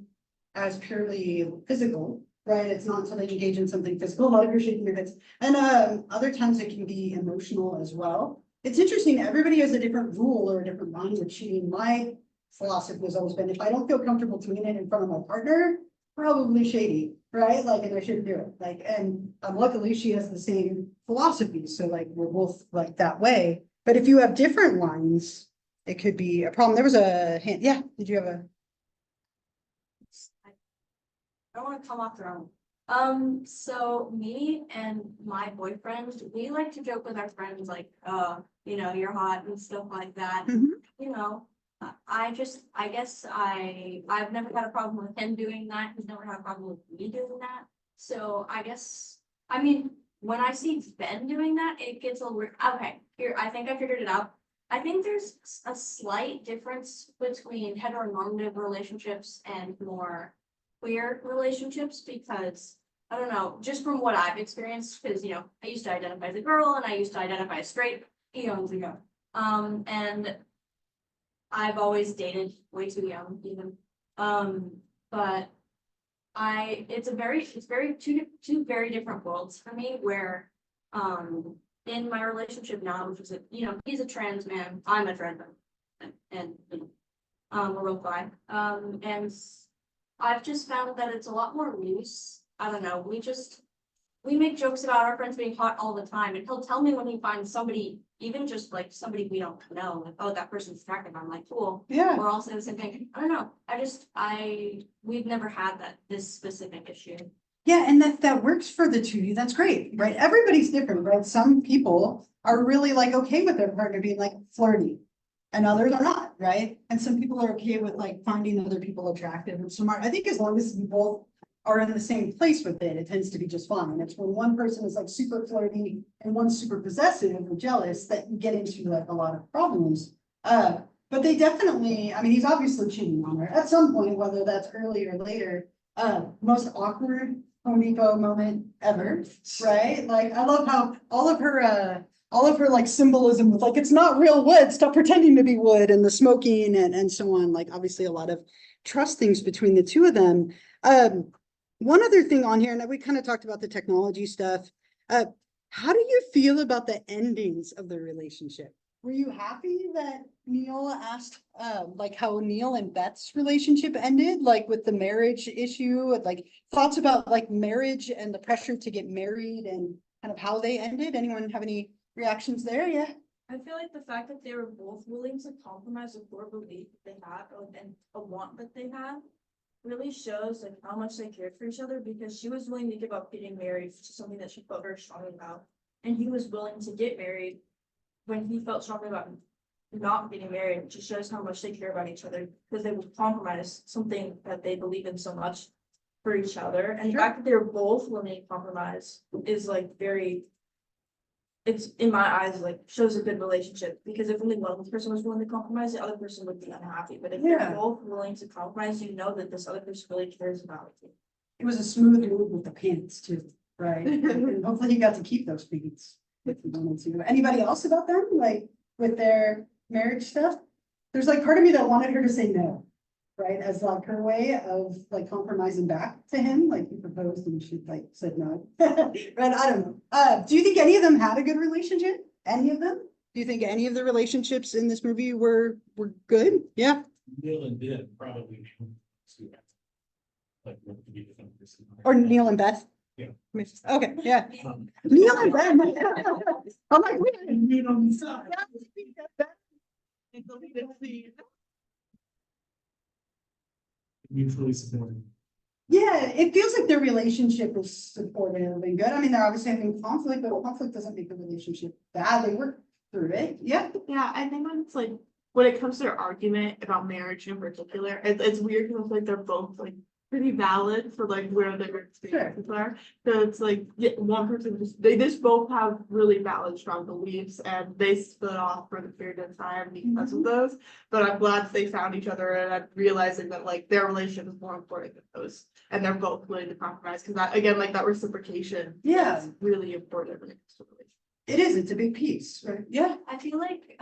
as purely physical, right? It's not until they engage in something physical. A lot of you are shaking your heads. And other times it can be emotional as well. It's interesting, everybody has a different rule or a different line with cheating. My philosophy has always been, if I don't feel comfortable doing it in front of my partner, probably shady, right? Like, and I shouldn't do it, like, and luckily she has the same philosophy, so like, we're both like that way. But if you have different lines, it could be a problem. There was a hand, yeah, did you have a? I don't wanna come off the wrong. So me and my boyfriend, we like to joke with our friends like, you know, you're hot and stuff like that. Mhm. You know, I guess I've never had a problem with him doing that. He's never had a problem with me doing that. So I guess, I mean, when I see Ben doing that, it gets a little weird. Okay, here, I think I figured it out. I think there's a slight difference between heteronormative relationships and more queer relationships because I don't know, just from what I've experienced, because you know, I used to identify as a girl and I used to identify as straight eons ago. And I've always dated way too young even. But it's very two very different worlds for me where in my relationship now, which is you know, he's a trans man, I'm a trans man, and you know, we're both bi. And I've just found that it's a lot more loose. I don't know, we make jokes about our friends being hot all the time, and he'll tell me when he finds somebody, even just like somebody we don't know, like, oh, that person's attractive. I'm like, cool. Yeah. We're all saying the same thing. I don't know. We've never had this specific issue. Yeah, and that works for the two of you. That's great, right? Everybody's different, right? Some people are really like okay with their partner being like flirty. And others are not, right? And some people are okay with like finding other people attractive and smart. I think as long as you both are in the same place with it, it tends to be just fine. And it's when one person is like super flirty and one's super possessive or jealous that you get into like a lot of problems. But they definitely, I mean, he's obviously cheating on her at some point, whether that's early or later. Most awkward Home Depot moment ever, right? Like I love how all of her like symbolism with like, it's not real wood, stop pretending to be wood, and the smoking and so on, like obviously a lot of trust things between the two of them. One other thing on here, and we kind of talked about the technology stuff. How do you feel about the endings of the relationship? Were you happy that Neil asked, like how Neil and Beth's relationship ended, like with the marriage issue, like thoughts about like marriage and the pressure to get married and kind of how they ended? Anyone have any reactions there? Yeah. I feel like the fact that they were both willing to compromise a core belief that they had and a want that they had really shows like how much they cared for each other, because she was willing to give up getting married to something that she felt very strongly about, and he was willing to get married when he felt strongly about not getting married, which just shows how much they care about each other because they will compromise something that they believe in so much for each other. And the fact that they're both willing to compromise is like it's in my eyes like shows a good relationship, because if only one person was willing to compromise, the other person would be unhappy. But if they're both willing to compromise, you know that this other person really cares about you. It was a smooth move with the pants too, right? And hopefully he got to keep those pants if he wanted to. Anybody else about them, like with their marriage stuff? There's like part of me that wanted her to say no, right? As like her way of like compromising back to him, like he proposed and she like said no. Right, I don't know. Do you think any of them had a good relationship? Any of them? Do you think any of the relationships in this movie were good? Yeah. Neil and Ben probably. Like, what could be different? Or Neil and Beth? Yeah. Okay, yeah. Neil and Beth. I'm like, wait. Neil on the side. Mutually supportive. Yeah, it feels like their relationship is supportive and good. I mean, they're obviously having conflict, but conflict doesn't make the relationship bad. They work through it. Yeah. Yeah, I think when it's like, when it comes to their argument about marriage in particular, it's weird because it's like they're both like pretty valid for like where their experiences are. So it's like, yeah, one person they just both have really valid, strong beliefs, and they split off for the period of time because of those. But I'm glad they found each other, and I'm realizing that like their relationship is more important than those, and they're both willing to compromise, because that again, like that reciprocation, Yeah, is really important when it comes to relationships. it is. It's a big piece, right? Yeah. I feel like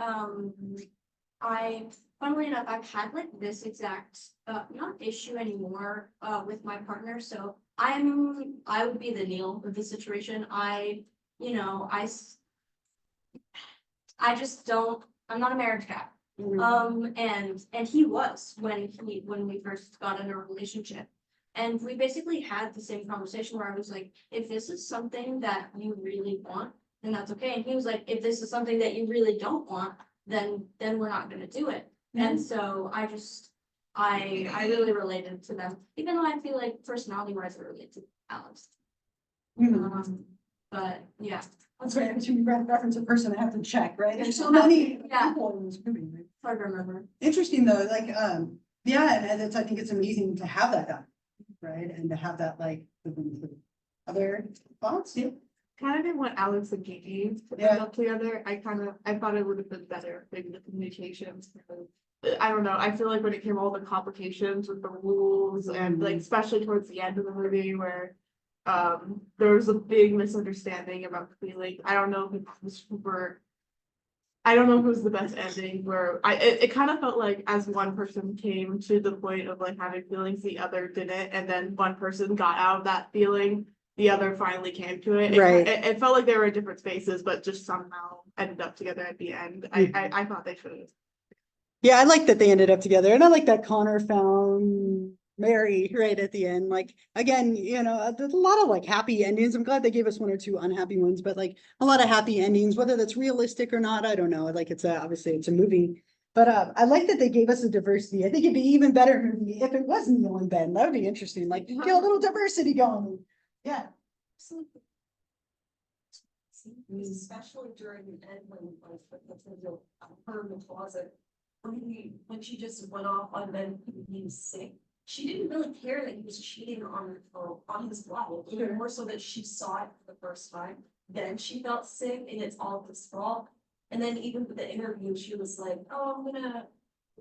funnily enough, I've had like this exact not issue anymore with my partner. So I would be the Neil of the situation. I just don't, I'm not a marriage guy. And he was when we first got in a relationship. And we basically had the same conversation where I was like, if this is something that you really want, then that's okay. And he was like, if this is something that you really don't want, then we're not gonna do it. And so I really related to them, even though I feel like personality wise I relate to Alex. But yeah. That's right, every time you reference a person, I have to check, right? There's so many Yeah. people in this movie. Right? Hard to remember. Interesting though, like, yeah, and it's, I think it's amazing to have that done, right? And to have that like, the other thoughts, yeah. Kind of didn't want Alex and Gigi to Yeah. end up together. I thought it would have been better, maybe the communications. I don't know, I feel like when it came all the complications with the rules and like especially towards the end of the movie where there was a big misunderstanding about the feeling. I don't know if it was super. I don't know if it was the best ending where it kind of felt like as one person came to the point of like having feelings, the other didn't, and then one person got out of that feeling, the other finally came to it. Right. It felt like they were in different spaces, but just somehow ended up together at the end. I thought they should have. Yeah, I like that they ended up together, and I like that Connor found Mary right at the end. Like, again, you know, there's a lot of like happy endings. I'm glad they gave us one or two unhappy ones, but like a lot of happy endings, whether that's realistic or not, I don't know. Like, it's obviously it's a movie, but I like that they gave us a diversity. I think it'd be even better movie if it was Neil and Ben. That would be interesting. Like, get a little diversity going. Yeah. Especially during the end when her in the closet. When she just went off on Ben being sick, she didn't really care that he was cheating on his wife. Even more so that she saw it for the first time. Then she felt sick and it's all his fault. And then even with the interview, she was like, "Oh, I'm gonna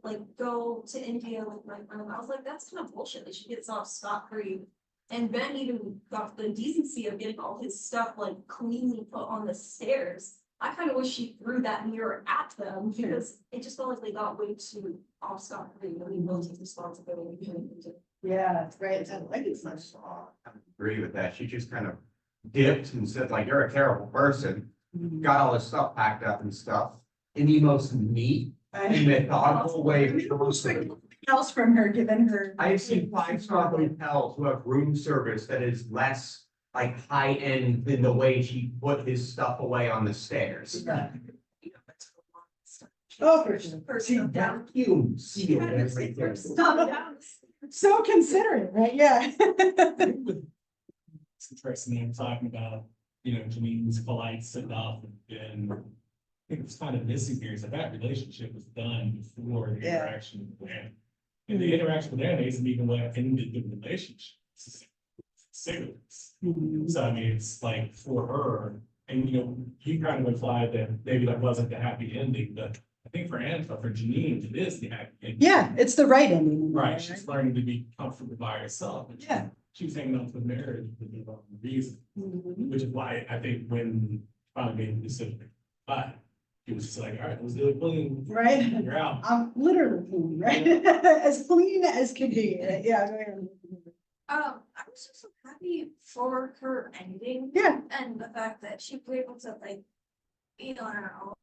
like go to India with my friend." I was like, "That's kind of bullshit that she gets off scot-free." And Ben even got the decency of getting all his stuff like cleanly put on the stairs. I kind of wish she threw that mirror at them because it just felt like they got way too off scot-free. Really will take responsibility. Yeah, right. I agree with that. She just kind of dipped and said like, "You're a terrible person." Got all this stuff packed up and stuff in the most neat and methodical way. Else from her, given her. I have seen 5-star hotels who have room service that is less like high end than the way she put his stuff away on the stairs. Oh, for sure. See, vacuum seal and everything. So considerate, right? Yeah. It's interesting, I'm talking about, you know, Janine's polite enough and I think it's kind of missing here is that relationship was done before the Yeah. interaction with Anna. And the interaction with Anna isn't even what ended the relationship. It's cigarettes. So I mean, it's like for her, and you know, you kind of implied that maybe that wasn't the happy ending, but I think for Anna, for Janine, it is the happy ending. Yeah, it's the right ending. Right, she's learning to be comfortable by herself. And Yeah. She was hanging on to the marriage for the wrong reason, Mhm. which is why I think when finally made the decision, but he was just like, all right, let's do it clean. Right? You're out. I'm literally clean, right? As clean as can be, right? Yeah. Go ahead. I was just so happy for her ending. Yeah. And the fact that she was able to like be on her own.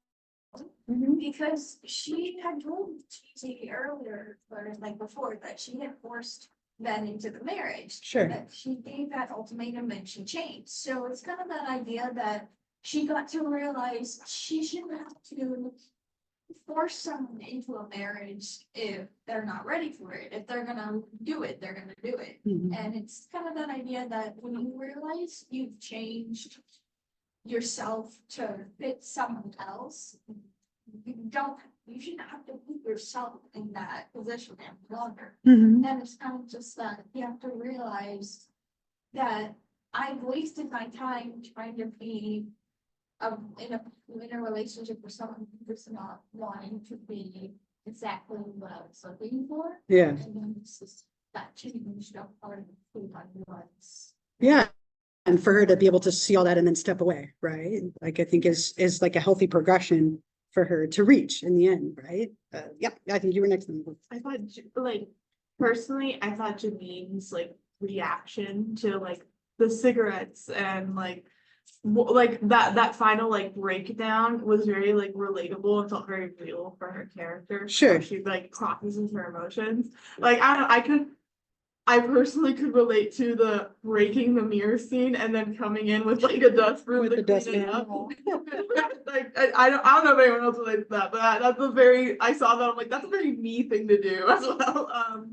Mhm. Because she had told TJ earlier, or like before, that she had forced Ben into the marriage. Sure. That she gave that ultimatum and she changed. So it's kind of that idea that she got to realize she shouldn't have to force someone into a marriage if they're not ready for it. If they're gonna do it, they're gonna do it. Mhm. And it's kind of that idea that when you realize you've changed yourself to fit someone else, you shouldn't have to put yourself in that position any longer. Mhm. And it's kind of just that you have to realize that I've wasted my time trying to be in a relationship with someone who's not wanting to be exactly what I was looking for. Yeah. And then it's just that changed up part of who I was. Yeah. And for her to be able to see all that and then step away, right? Like, I think is like a healthy progression for her to reach in the end, right? Yep. I think you were next. I thought, like, personally, I thought Janine's like reaction to like the cigarettes and like like that final like breakdown was very like relatable and felt very real for her character. Sure. She like processes her emotions. Like I personally could relate to the breaking the mirror scene and then coming in with like a dustbroom With to the clean it dustpan. up. Like I don't know if anyone else relates to that, but that's a very, I saw that, I'm like, that's a very me thing to do as well.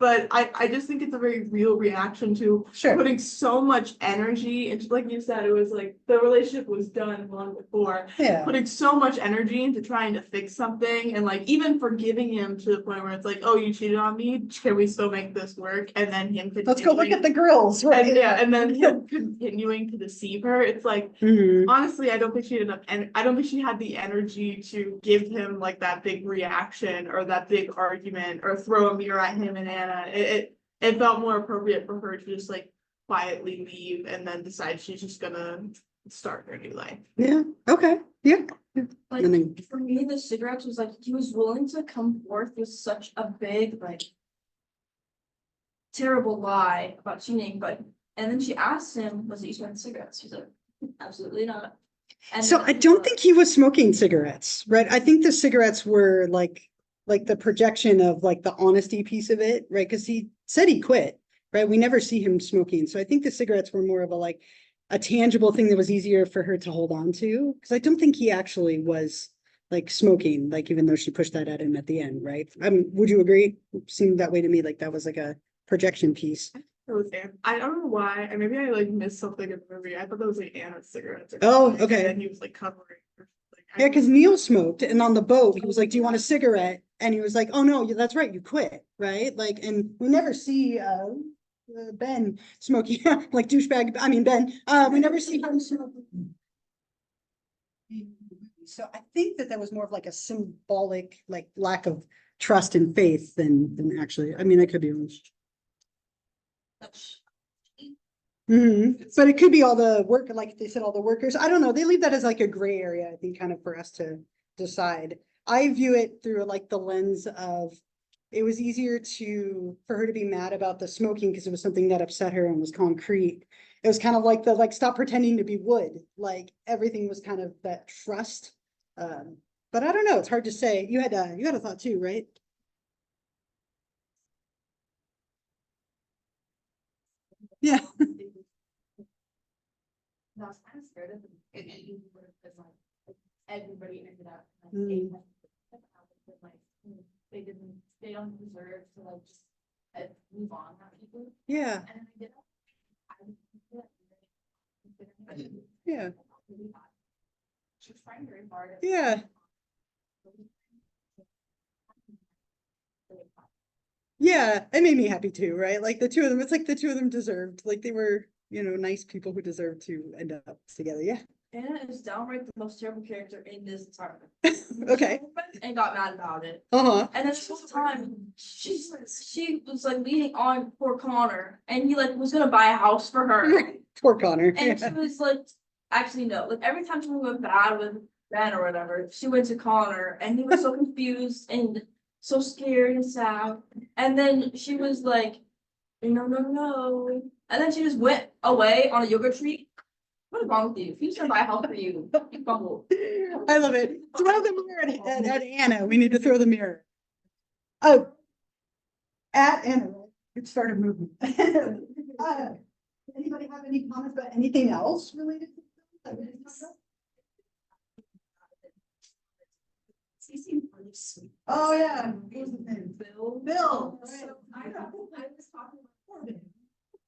But I just think it's a very real reaction to Sure. putting so much energy into, like you said, it was like the relationship was done long before. Yeah. Putting so much energy into trying to fix something and like even forgiving him to the point where it's like, oh, you cheated on me, can we still make this work? And then him Let's go look continuing- at the grills, right? and yeah, and then him continuing to deceive her. It's like, Mhm. honestly, I don't think she had enough, and I don't think she had the energy to give him like that big reaction or that big argument or throw a mirror at him and Anna. It felt more appropriate for her to just like quietly leave and then decide she's just gonna start her new life. Yeah, okay, yeah. Like, And then, for me, the cigarettes was like, he was willing to come forth with such a big, like, terrible lie about cheating, but, and then she asked him, was he smoking cigarettes? He's like, absolutely not. And so then I he's don't like- think he was smoking cigarettes, right? I think the cigarettes were like the projection of like the honesty piece of it, right? Because he said he quit, right? We never see him smoking. So I think the cigarettes were more of a tangible thing that was easier for her to hold on to. Because I don't think he actually was like smoking, like even though she pushed that at him at the end, right? Would you agree? It seemed that way to me, like that was like a projection piece. It was I don't know why, and maybe I like missed something in the movie. I thought that was like Anna's cigarettes. Or Oh, something, okay. And then he was like covering. Yeah, because Neil smoked, and on the boat, he was like, do you want a cigarette? And he was like, oh, no, that's right, you quit, right? Like, and we never see Ben smoking, like douchebag, I mean, Ben, we never see him smoking. So I think that was more of like a symbolic, like lack of trust and faith than actually, I mean, I could be wrong. But it could be all the work, like they said, all the workers. I don't know. They leave that as like a gray area, I think, kind of for us to decide. I view it through like the lens of it was easier for her to be mad about the smoking because it was something that upset her and was concrete. It was kind of like stop pretending to be wood. Like everything was kind of that trust. But I don't know. It's hard to say. You had a thought too, right? Yeah. I was kind of scared of it ending because like everybody ended up like, Mm. like they don't deserve to like just move on from people. Yeah. And then I did. Yeah. She was trying very hard. Yeah. Yeah, it made me happy too, right? Like the two of them, it's like the two of them deserved, like they were, nice people who deserved to end up together. Yeah. Anna is downright the most terrible character in this entire. Okay. And got mad about it. Uh-huh. And then this whole time, she was like leaning on poor Connor, and he like was gonna buy a house for her. Poor Connor. And she Yeah. was like, actually no, like every time something went bad with Ben or whatever, she went to Connor, and he was so confused and so scared and sad. And then she was like, no. And then she just went away on a yoga retreat. What is wrong with you? If he's gonna buy a house for you, you fumble. I love it. Throw the mirror at Anna. We need to throw the mirror. Oh. At Anna. It started moving. Anybody have any comments about anything else related to this? He seemed really sweet. Oh, yeah. What was his name? Bill. Bill. So I was talking before,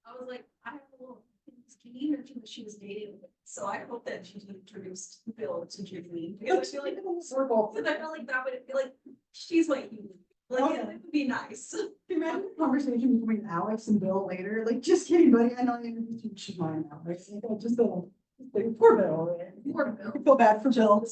I was like, I have a little skinny or two that she was dating with. So I hope that she introduced Bill to Julie. Because I feel like Circle. because I felt like that would feel like she's what you like. It would be nice. Imagine a conversation between Alex and Bill later, like, just kidding, buddy, I know she's mine now, right? Just poor Bill, right? Poor Bill. We feel bad for Bill.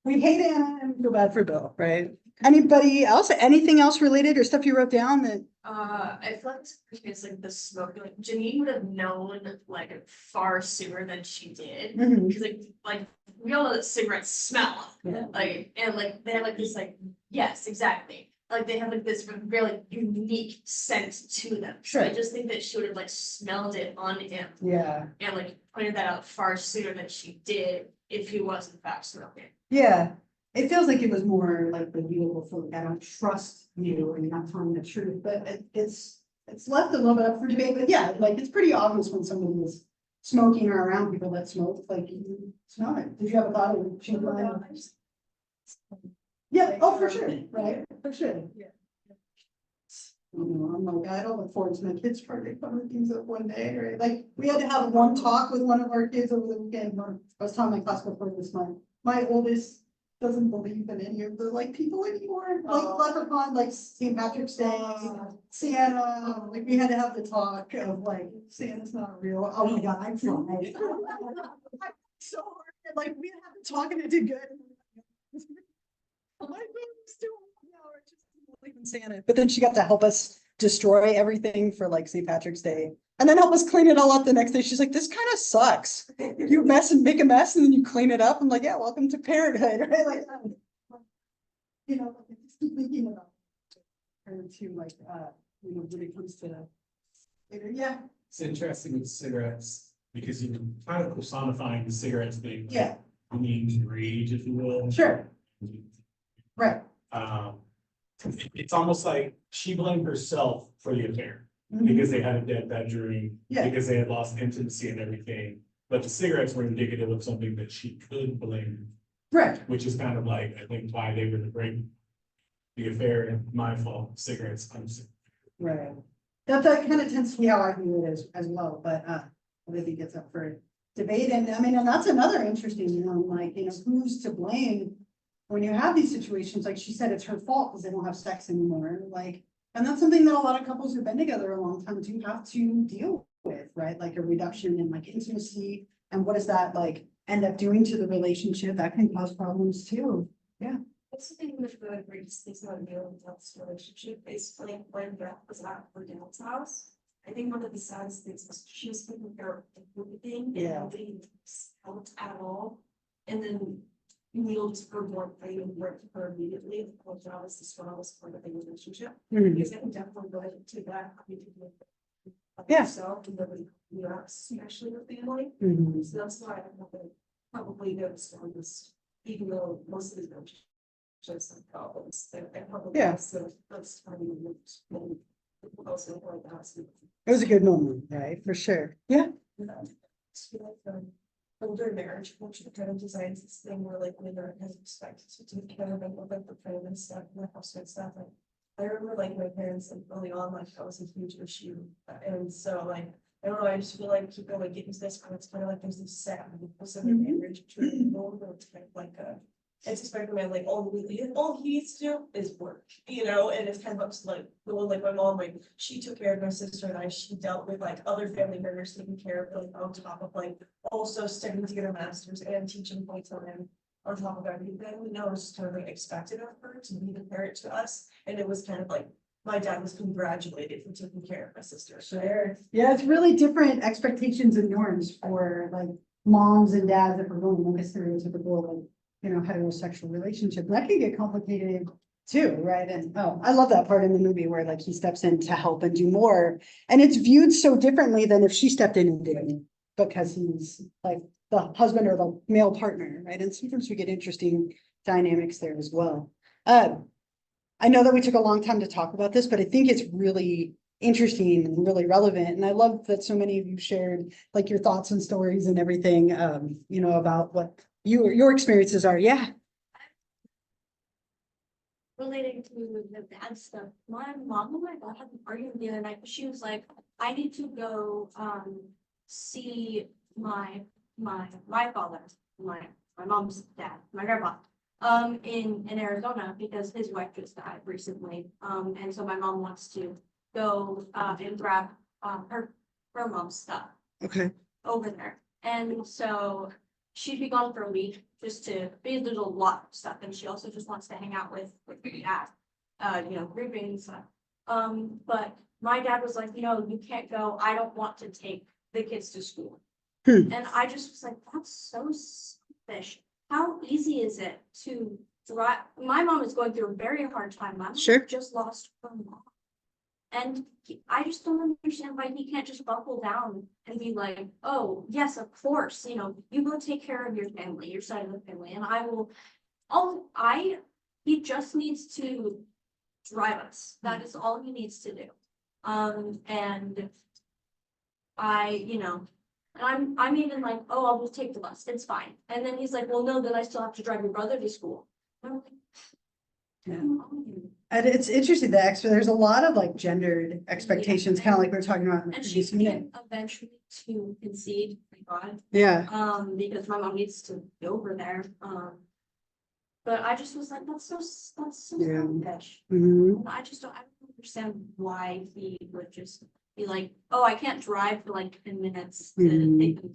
We hate Anna and we feel bad for Bill, right? Anybody else, anything else related or stuff you wrote down that? I feel like it's like the smoke, like Janine would have known like far sooner than she did. Mhm. Because like we all know that cigarettes smell. Yeah. Like and like they have like this like yes, exactly. like they have like this very like unique scent to them. So I Sure. just think that she would have like smelled it on him Yeah, and like pointed that out far sooner than she did if he was in fact smoking. yeah. It feels like it was more like the beautiful for like, I don't trust you and you're not telling the truth, but it's left a little bit up for debate, but yeah, like it's pretty obvious when somebody is smoking or around people that smoke, like you smell it. Did you have a thought of she blind? Yeah, oh, for sure, right, for sure. Yeah. I'm like, I don't look forward to my kids trying to cover things up one day, right? Like, we had to have one talk with one of our kids over the weekend. I was telling my class before this month, my oldest doesn't believe in any of the like people anymore, like leprechaun, like St. Patrick's Day, Santa, like we had to have the talk of like, Santa's not real. Oh my God, I tried. So hard, like, we had to talk and it did good. I'm like, I'm still, just believe in Santa. But then she got to help us destroy everything for like St. Patrick's Day. And then help us clean it all up the next day. She's like, this kind of sucks. You mess and make a mess and then you clean it up. I'm like, yeah, welcome to parenthood, right? Like, you know, I just keep thinking about her too, like, when it comes to, yeah, It's interesting with cigarettes, because you can kind of personifying the cigarettes thing. yeah, Means rage, if you will. sure, right. It's almost like she blamed herself for the affair, Mhm. because they had a dead bedroom, Yeah. because they had lost intimacy and everything. But the cigarettes were indicative of something that she could blame, Right, which is kind of like, I think, why they were the break. The affair and my fault, cigarettes, right. That kind of tends to be how I view it as well, but, I think it's up for debate. And I mean, and that's another interesting one, like, who's to blame when you have these situations, like she said, it's her fault because they don't have sex anymore, like, and that's something that a lot of couples who've been together a long time do have to deal with, right? Like a reduction in like intimacy, and what does that like end up doing to the relationship? That can cause problems too. That's the thing with the greatest things about Neil and Del's relationship is like when Beth was at her dad's house. I think one of the saddest things is she was taking care of everything and Yeah. nobody helped at all. And then Neil just for one thing and worked for her immediately. The whole job was the strongest part of the relationship. Because I can definitely go into that. I mean, Yeah. yourself and nobody else, especially your family. Mhm. So that's why I probably noticed on this, even though most of these don't show some problems, I probably. Yeah. So that's probably also like that. It was a good moment, right? For sure. Yeah. Older marriage culture kind of designs this thing where like women has expected to take care of and look at the frame and stuff and the house and stuff. Like I remember like my parents like early on, like that was a huge issue. And so like, I don't know, I just feel like people like get into this, but it's kind of like there's this sad specific marriage between people, but it's kind of like it's expected man like all he needs to do is work, and it's kind of up to like the one like my mom, like she took care of my sister and I, she dealt with like other family members taking care of like on top of like also studying to get her master's and teaching full time on top of everything. We know it's kind of like expected of her to be the parent to us, and it was kind of like my dad was congratulated for taking care of my sister. Sure. Yeah, it's really different expectations and norms for like moms and dads that are going like a stereotypical like, heterosexual relationship. That can get complicated too, right? And oh, I love that part in the movie where like he steps in to help and do more. And it's viewed so differently than if she stepped in and didn't, because he's like the husband or the male partner, right? And sometimes we get interesting dynamics there as well. I know that we took a long time to talk about this, but I think it's really interesting and really relevant. And I love that so many of you shared like your thoughts and stories and everything, about what your experiences are. Yeah. Relating to the bad stuff, my mom and my dad had an argument the other night. She was like, I need to go see my father, my mom's dad, my grandpa, in Arizona, because his wife just died recently. And so my mom wants to go and grab her mom's stuff Okay. over there. And so she'd be gone for a week because there's a lot of stuff, and she also just wants to hang out with her dad, grouping and stuff. But my dad was like, you can't go. I don't want to take the kids to school. And I just was like, that's so selfish. How easy is it to my mom is going through a very hard time. My mom Sure. just lost her mom. And I just don't understand why he can't just buckle down and be like, oh, yes, of course, you know, you go take care of your family, your side of the family, and I will, he just needs to drive us. That is all he needs to do. And you know, I'm even like, oh, I'll just take the bus, it's fine. And then he's like, well, no, then I still have to drive your brother to school. And I'm like, Yeah. come on. And it's interesting that there's a lot of like gendered expectations, kind of like we were talking about in the And she previous minute. can eventually to concede, thank God, Yeah, because my mom needs to go over there. But I just was like, that's so Yeah. selfish. mhm. I don't understand why he would just be like, oh, I can't drive for like 10 minutes. To Mhm. take them.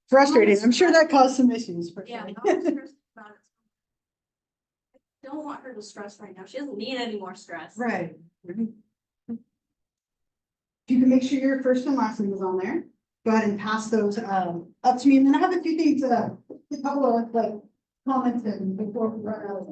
Frustrating. I'm sure that caused some issues for Yeah, sure. I was stressed about it. I don't want her to stress right now. She doesn't need any more stress. Right. If you can make sure your first and last name is on there, go ahead and pass those up to me, and then I have a few things, a couple of like comments and before we run out of.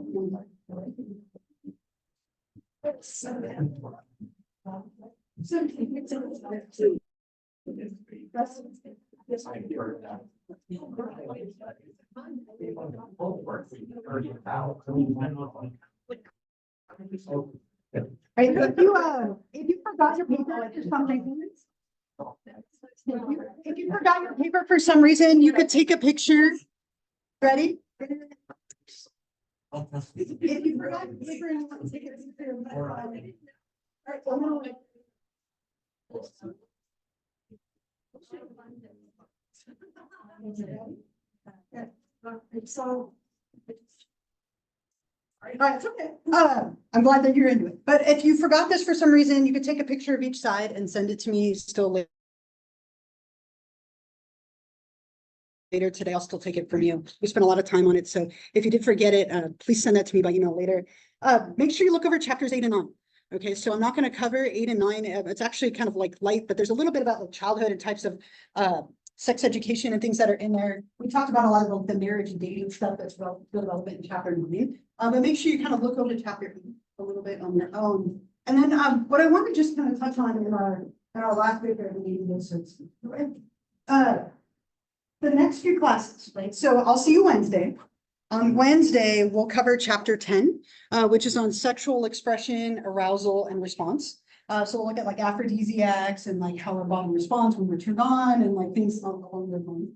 Right, if you forgot your paper for some reason. If you forgot your paper for some reason, you could take a picture. Ready? If you forgot your paper and you want to take a picture. Alright, I'm gonna- So. Alright, it's okay. I'm glad that you're into it. But if you forgot this for some reason, you could take a picture of each side and send it to me still later today. I'll still take it from you. We spent a lot of time on it. So if you did forget it, please send that to me by email later. Make sure you look over chapters 8 and 9. Okay, so I'm not going to cover 8 and 9. It's actually kind of like light, but there's a little bit about like childhood and types of sex education and things that are in there. We talked about a lot of the marriage and dating stuff that's relevant in chapter 9. But make sure you kind of look over chapter 8 a little bit on your own. And then what I want to just kind of touch on in our last paper of the meeting is the next few classes, right? So I'll see you Wednesday. On Wednesday, we'll cover chapter 10, which is on sexual expression, arousal, and response. So we'll look at like aphrodisiacs and like how our body responds when we're turned on and like things along those lines.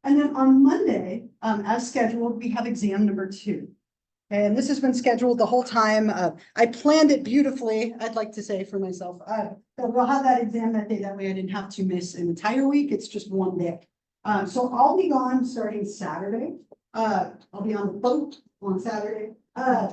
And then on Monday, as scheduled, we have exam number 2. And this has been scheduled the whole time. I planned it beautifully, I'd like to say for myself. We'll have that exam that day. That way I didn't have to miss an entire week. It's just one day. So I'll be gone starting Saturday. I'll be on the boat on Saturday. I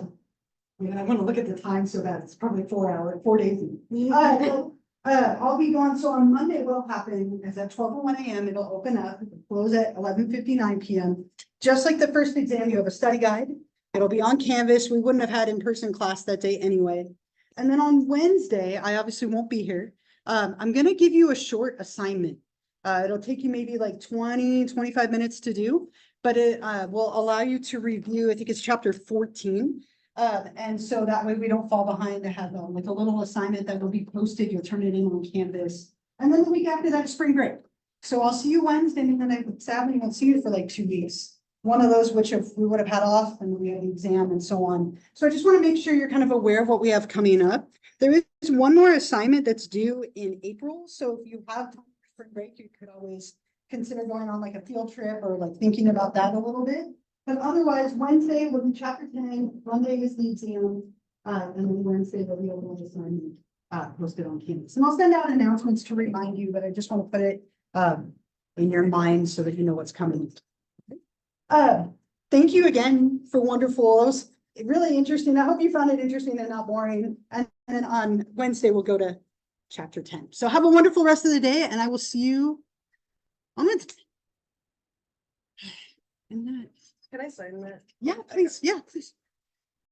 want to look at the time so bad. It's probably 4 days. I'll be gone. So on Monday, what'll happen is at 12:01 a.m. it'll open up, close at 11:59 p.m. Just like the first exam, you have a study guide. It'll be on Canvas. We wouldn't have had in-person class that day anyway. And then on Wednesday, I obviously won't be here. I'm going to give you a short assignment. It'll take you maybe like 20-25 minutes to do, but it will allow you to review, I think it's chapter 14. And so that way we don't fall behind to have like a little assignment that will be posted. You'll turn it in on Canvas. And then the week after that is spring break. So I'll see you Wednesday and then Saturday I'll see you for like 2 weeks. One of those which we would have had off and then we had the exam and so on. So I just want to make sure you're kind of aware of what we have coming up. There is one more assignment that's due in April. So if you have time for spring break, you could always consider going on like a field trip or like thinking about that a little bit. But otherwise, Wednesday will be chapter 10, Monday is the exam, and then Wednesday there'll be a little assignment posted on Canvas. And I'll send out announcements to remind you, but I just want to put it in your mind so that you know what's coming. Thank you again for wonderful. It was really interesting. I hope you found it interesting and not boring. And then on Wednesday, we'll go to chapter 10. So have a wonderful rest of the day, and I will see you on Wednesday. Can I sign that? Yeah, please. Yeah, please.